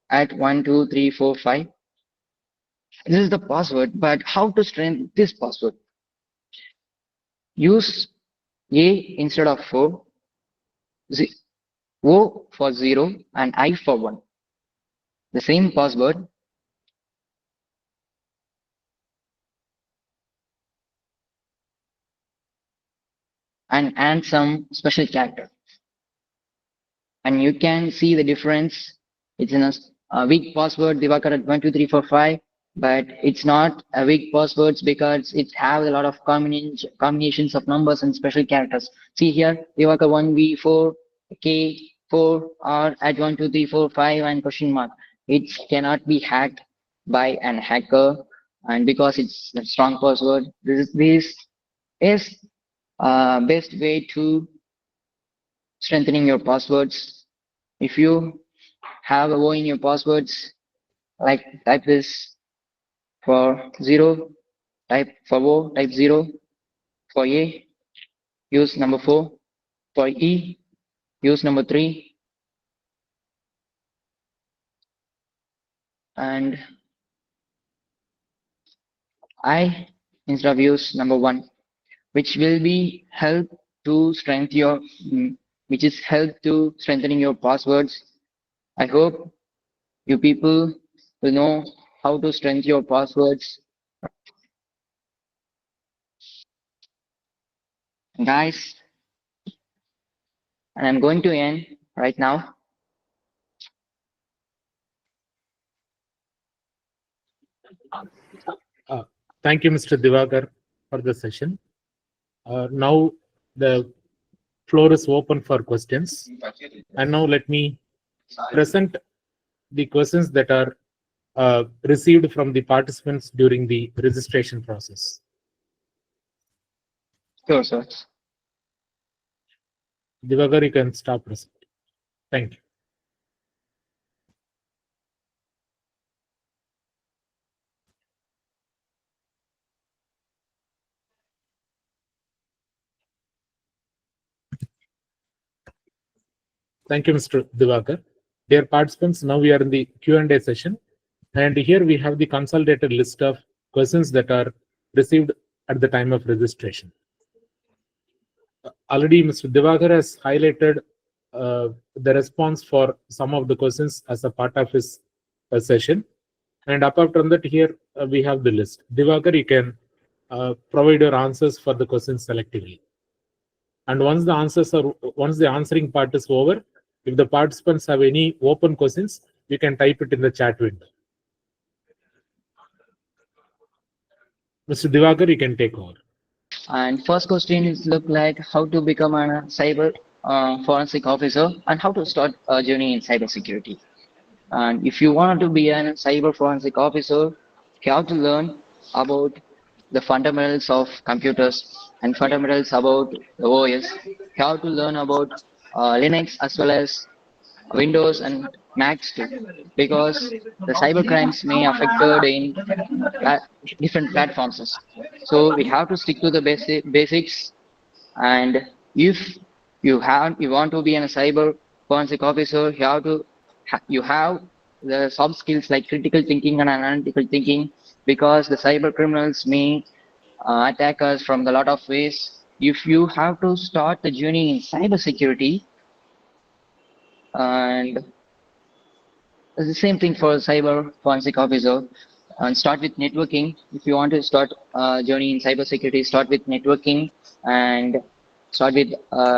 at 12345. This is the password, but how to strengthen this password? Use A instead of 4, O for 0, and I for 1. The same password. And some special character. And you can see the difference. It's in a weak password, Divakar at 12345, but it's not a weak passwords because it has a lot of combinations of numbers and special characters. See here, Divakar 1v4, K4, R at 12345 and question mark. It cannot be hacked by an hacker, and because it's a strong password, this is best way to strengthening your passwords. If you have a O in your passwords, like type this for 0, type for O, type 0. For A, use number 4. For E, use number 3. And I instead of use number 1, which will be help to strengthen your which is help to strengthening your passwords. I hope you people will know how to strengthen your passwords. Guys, and I'm going to end right now. Thank you, Mr. Divakar, for the session. Now the floor is open for questions. And now let me present the questions that are received from the participants during the registration process. Sure, sir. Divakar, you can start presenting. Thank you. Thank you, Mr. Divakar. Dear participants, now we are in the Q&A session. And here we have the consolidated list of questions that are received at the time of registration. Already, Mr. Divakar has highlighted the response for some of the questions as a part of his session. And apart from that, here we have the list. Divakar, you can provide your answers for the questions selectively. And once the answering part is over, if the participants have any open questions, you can type it in the chat window. Mr. Divakar, you can take over. And first question is look like how to become a cyber forensic officer and how to start a journey in cybersecurity. And if you want to be a cyber forensic officer, you have to learn about the fundamentals of computers and fundamentals about the OS. You have to learn about Linux as well as Windows and Macs too, because the cyber crimes may affected in different platforms. So we have to stick to the basics. And if you want to be a cyber forensic officer, you have the soft skills like critical thinking and analytical thinking, because the cyber criminals may attack us from a lot of ways. If you have to start the journey in cyber security, and it's the same thing for cyber forensic officer, and start with networking. If you want to start a journey in cybersecurity, start with networking and start with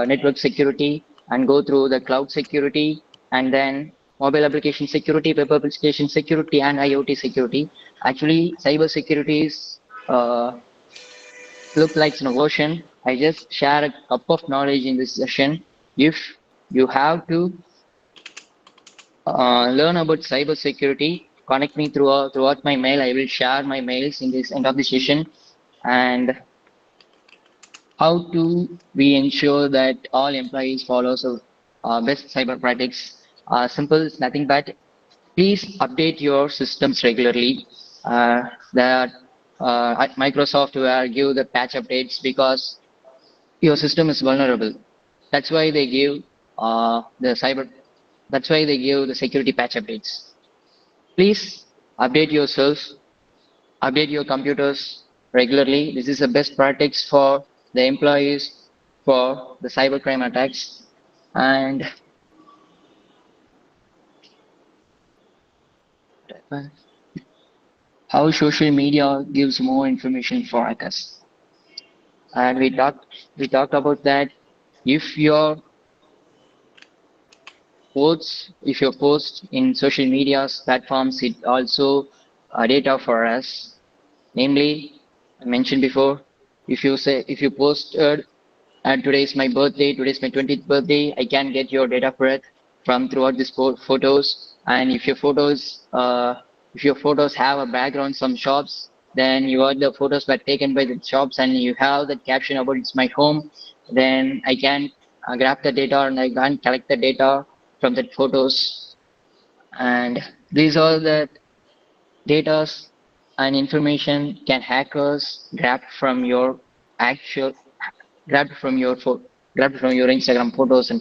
network security and go through the cloud security and then mobile application security, web application security, and IoT security. Actually, cybersecurity is look like an ocean. I just share a cup of knowledge in this session. If you have to learn about cybersecurity, connect me throughout my mail. I will share my mails in this end of the session. And how to we ensure that all employees follow best cyber practices. Simple, it's nothing but please update your systems regularly. That at Microsoft will give the patch updates because your system is vulnerable. That's why they give the cyber. That's why they give the security patch updates. Please update yourself, update your computers regularly. This is the best practice for the employees for the cybercrime attacks. And how social media gives more information for hackers. And we talked about that. If your if your post in social media platforms, it also data for us. Namely, I mentioned before, if you posted and today is my birthday, today is my 20th birthday, I can get your date of birth from throughout these photos. And if your photos have a background, some shops, then the photos were taken by the shops and you have the caption about it's my home, then I can grab the data and I can collect the data from the photos. And these are the data and information can hackers grab from your actual grabbed from your grabbed from your Instagram photos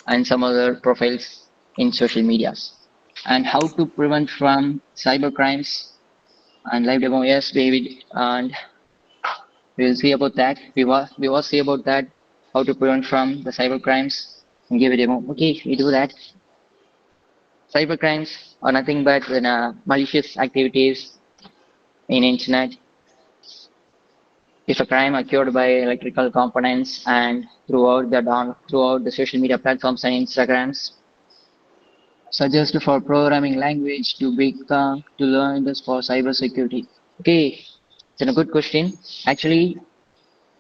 and some other profiles in social medias. And how to prevent from cyber crimes and live demo. Yes, David, and we'll see about that. We will see about that. How to prevent from the cyber crimes and give a demo. Okay, we do that. Cyber crimes are nothing but malicious activities in internet. If a crime occurred by electrical components and throughout the social media platforms and Instagrams, suggest for programming language to learn this for cybersecurity. Okay, it's a good question. Actually,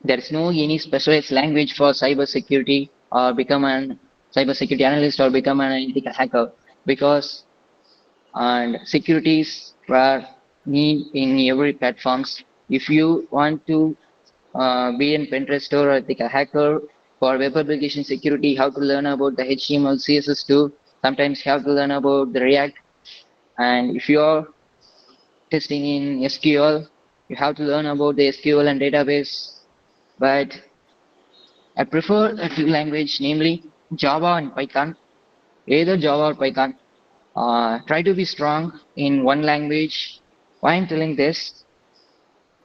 there is no any specialized language for cybersecurity or become an cybersecurity analyst or become an ethical hacker, because and securities were need in every platforms. If you want to be a pen tester or like a hacker, For web application security, how to learn about the HTML, CSS too. Sometimes you have to learn about the React. And if you're testing in SQL, you have to learn about the SQL and database. But I prefer a two language, namely Java and Python. Either Java or Python. Try to be strong in one language. Why I'm telling this?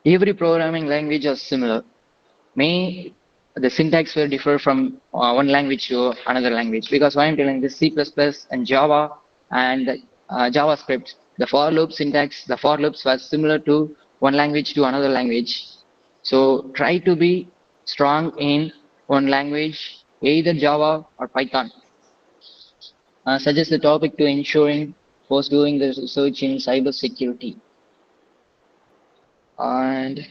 Every programming language is similar. May the syntax will differ from one language to another language, because why I'm telling this, C++ and Java and JavaScript, the for loop syntax, the for loops was similar to one language to another language. So try to be strong in one language, either Java or Python. Suggest the topic to ensuring was doing the research in cybersecurity. And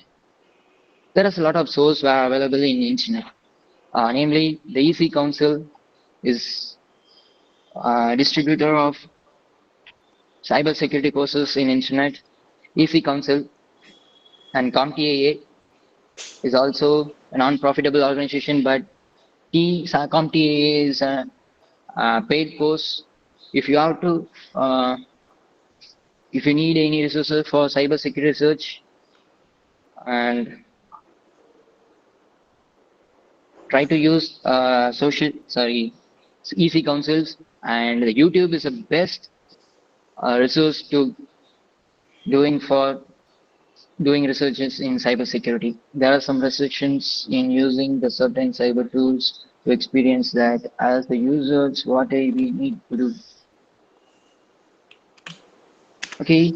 there is a lot of sources were available in internet. Namely, the EC Council is a distributor of cybersecurity courses in internet. EC Council and CompTIA is also a non-profitable organization, but CompTIA is a paid course. If you have to, if you need any resources for cybersecurity research, and try to use EC councils, and the YouTube is the best resource to doing researches in cybersecurity. There are some restrictions in using the certain cyber tools to experience that as the users what we need to do. Okay,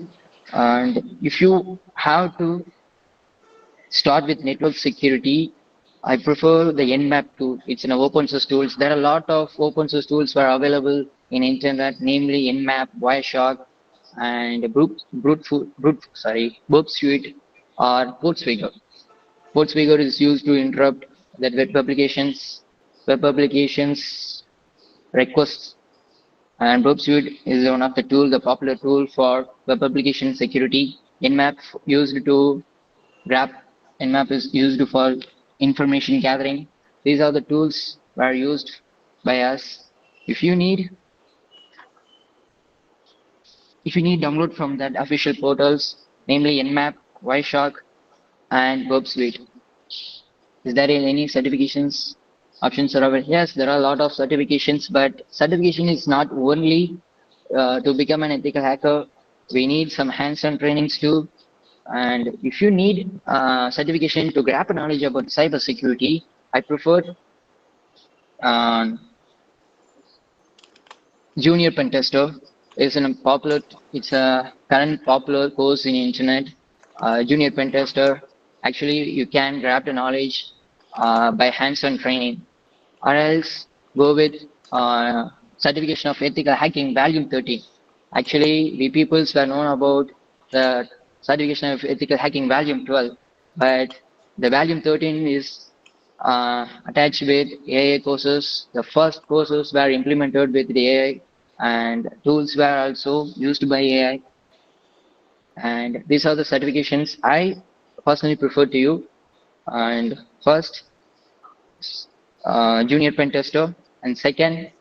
and if you have to start with network security, I prefer the Nmap tool. It's an open source tools. There are a lot of open source tools were available in internet, namely Nmap, Wireshark, and Burp Suite or Portswigger. Portswigger is used to interrupt that web applications requests, and Burp Suite is one of the popular tool for web application security. Nmap is used for information gathering. These are the tools that are used by us. If you need download from that official portals, namely Nmap, Wireshark, and Burp Suite. Is there any certifications options are available? Yes, there are a lot of certifications, but certification is not only to become an ethical hacker. We need some hands-on trainings too. And if you need certification to grab knowledge about cybersecurity, I prefer Junior Pen Tester. It's a current popular course in internet. Junior Pen Tester. Actually, you can grab the knowledge by hands-on training, or else go with certification of ethical hacking volume 13. Actually, we peoples were known about the certification of ethical hacking volume 12, but the volume 13 is attached with AI courses. The first courses were implemented with the AI, and tools were also used by AI. And these are the certifications I personally prefer to you. And first, Junior Pen Tester, and second,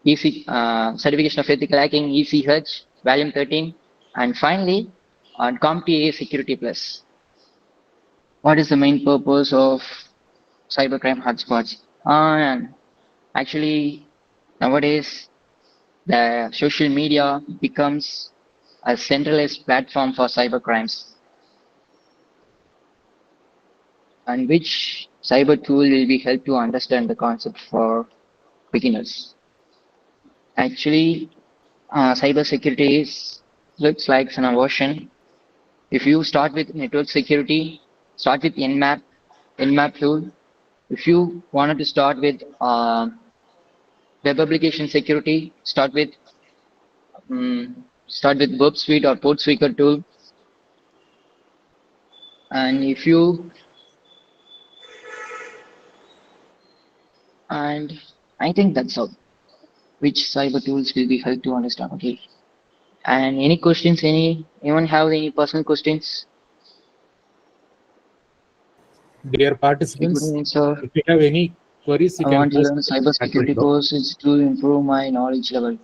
certification of ethical hacking, ECH, volume 13, and finally, CompTIA Security Plus. What is the main purpose of cybercrime hotspots? Actually, nowadays, the social media becomes a centralized platform for cybercrimes. And which cyber tool will be help to understand the concept for beginners? Actually, cybersecurity looks like an ocean. If you start with network security, start with Nmap tool. If you wanted to start with web application security, start with Burp Suite or Portswigger tool. And I think that's all. Which cyber tools will be help to understand? Okay. And any questions? Anyone have any personal questions? Dear participants, Good evening, sir. if you have any queries you I can want to post learn in the chat cybersecurity window. courses to improve my knowledge level.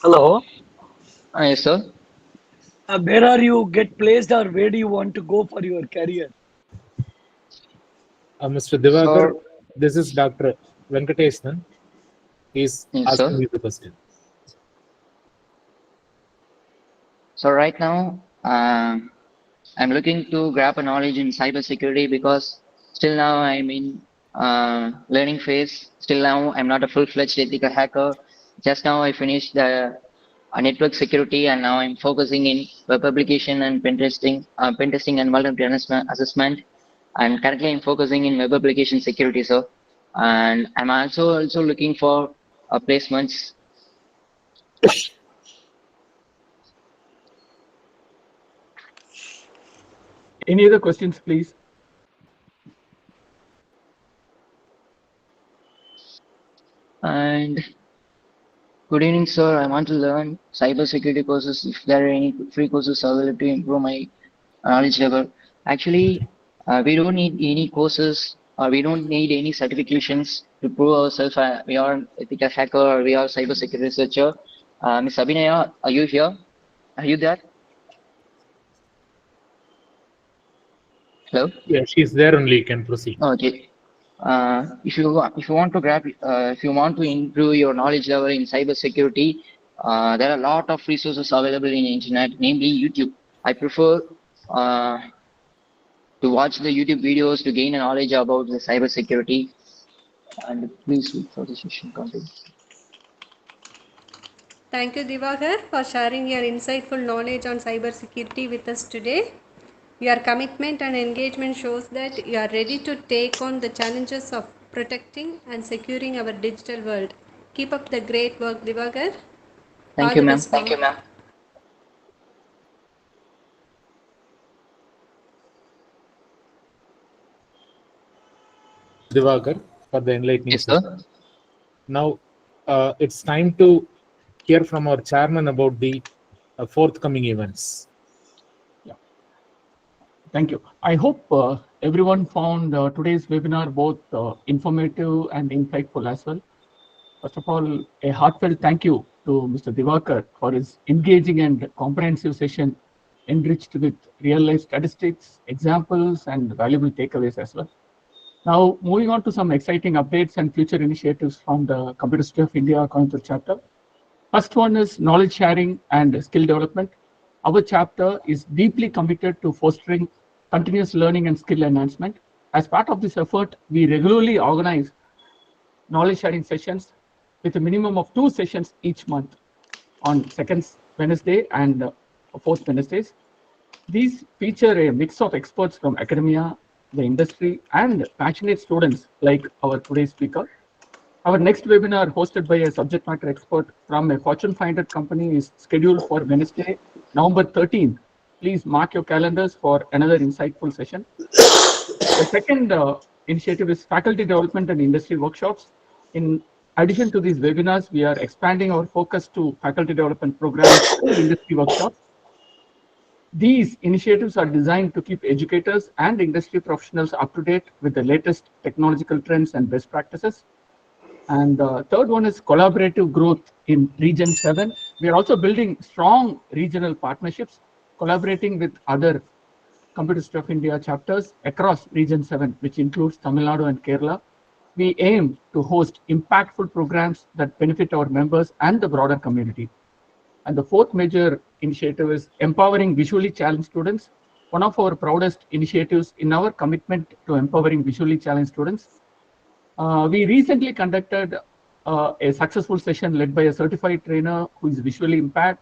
Hello. Yes, sir. Where are you get placed or where do you want to go for your career? Mr. Divakar, So, this is Dr. Venkatesan. He's yes, asking sir. you the question. So right now, I'm looking to grab a knowledge in cybersecurity because still now I'm in learning phase. Still now I'm not a full-fledged ethical hacker. Just now I finished the network security and now I'm focusing in web application and pen testing and vulnerability assessment. And currently I'm focusing in web application security, sir. And I'm also looking for placements. Any other questions, please? And good evening, sir. I want to learn cybersecurity courses. If there are any free courses available to improve my knowledge level. Actually, we don't need any courses or we don't need any certifications to prove ourselves. We are an ethical hacker or we are cybersecurity researcher. Ms. Abhinaya, are you here? Are you there? Hello? Yeah, she's there only. You can proceed. Okay. If you want to if you want to improve your knowledge level in cybersecurity, there are a lot of resources available in internet, namely YouTube. I prefer to watch the YouTube videos to gain a knowledge about the cybersecurity. And please wait for the session content. Thank you, Divakar, for sharing your insightful knowledge on cybersecurity with us today. Your commitment and engagement shows that you are ready to take on the challenges of protecting and securing our digital world. Keep up the great work, Divakar. Thank All you, the ma'am. best. Thank you, ma'am. Divakar, for the enlightening Yes, sir. session. Now, it's time to hear from our chairman about the forthcoming events. Thank you. I hope everyone found today's webinar both informative and insightful as well. First of all, a heartfelt thank you to Mr. Divakar for his engaging and comprehensive session enriched with real-life statistics, examples, and valuable takeaways as well. Now, moving on to some exciting updates and future initiatives from the Computer City of India Coimbatore chapter. First one is knowledge sharing and skill development. Our chapter is deeply committed to fostering continuous learning and skill enhancement. As part of this effort, we regularly organize knowledge sharing sessions with a minimum of 2 sessions each month on second Wednesday and fourth Wednesdays. These feature a mix of experts from academia, the industry, and passionate students like our today's speaker. Our next webinar, hosted by a subject matter expert from a Fortune 500 company, is scheduled for Wednesday, November 13th. Please mark your calendars for another insightful session. The second initiative is faculty development and industry workshops. In addition to these webinars, we are expanding our focus to faculty development programs and industry workshops. These initiatives are designed to keep educators and industry professionals up to date with the latest technological trends and best practices. And the third one is collaborative growth in Region 7. We are also building strong regional partnerships, collaborating with other Computer City of India chapters across Region 7, which includes Tamil Nadu and Kerala. We aim to host impactful programs that benefit our members and the broader community. And the fourth major initiative is empowering visually challenged students. One of our proudest initiatives in our commitment to empowering visually challenged students. We recently conducted a successful session led by a certified trainer who is visually impaired.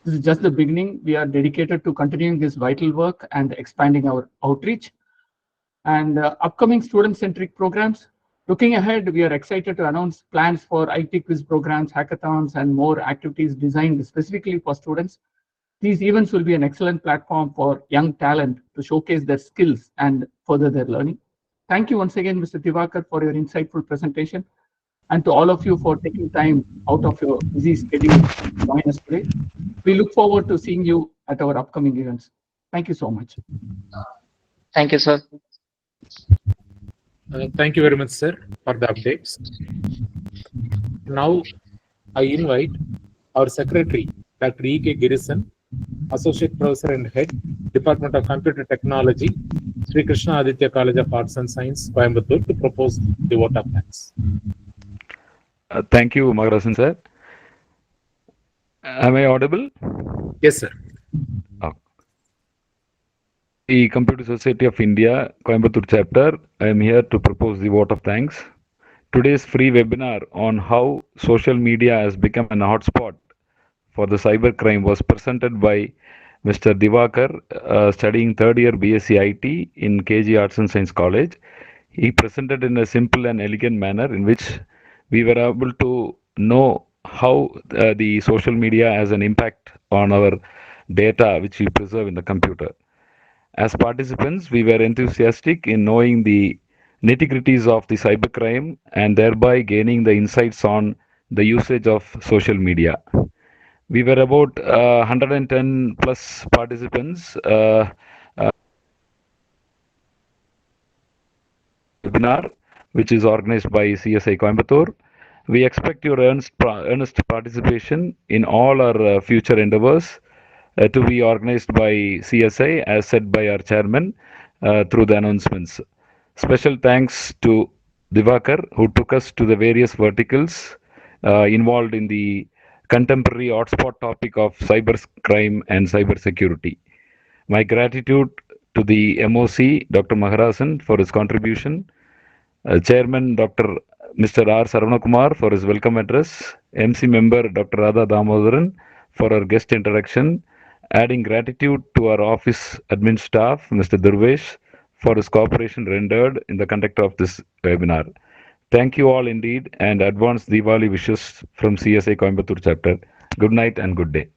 This is just the beginning. We are dedicated to continuing this vital work and expanding our outreach. And upcoming student-centric programs. Looking ahead, we are excited to announce plans for IT quiz programs, hackathons, and more activities designed specifically for students. These events will be an excellent platform for young talent to showcase their skills and further their learning. Thank you once again, Mr. Divakar, for your insightful presentation, and to all of you for taking time out of your busy schedule to join us today. We look forward to seeing you at our upcoming events. Thank you so much. Thank you, sir. Thank you very much, sir, for the updates. Now, I invite our secretary, Dr. E.K. Girisan, Associate Professor and Head, Department of Computer Technology, Sri Krishna Aditya College of Arts and Science, Coimbatore, to propose the vote of thanks. Thank you, Magarasan sir. Am I audible? Yes, sir. The Computer Society of India, Coimbatore chapter, I am here to propose the vote of thanks. Today's free webinar on how social media has become an hotspot for the cybercrime was presented by Mr. Divakar, studying third year BSc IT in KG Arts and Science College. He presented in a simple and elegant manner in which we were able to know how the social media has an impact on our data which we preserve in the computer. As participants, we were enthusiastic in knowing the nitty-gritties of the cybercrime and thereby gaining the insights on the usage of social media. We were about 110 plus participants webinar, which is organized by CSI Coimbatore. We expect your earnest participation in all our future endeavors to be organized by CSI as said by our chairman through the announcements. Special thanks to Divakar who took us to the various verticals involved in the contemporary hotspot topic of cyber crime and cyber security. My gratitude to the MOC, Dr. Maharasan, for his contribution, Chairman Dr. Mr. R. Saravakumar for his welcome address, MC member Dr. Radha Damodaran for her guest introduction, adding gratitude to our office admin staff, Mr. Durvesh, for his cooperation rendered in the conduct of this webinar. Thank you all indeed and advance Diwali wishes from CSI Coimbatore chapter. Good night and good day.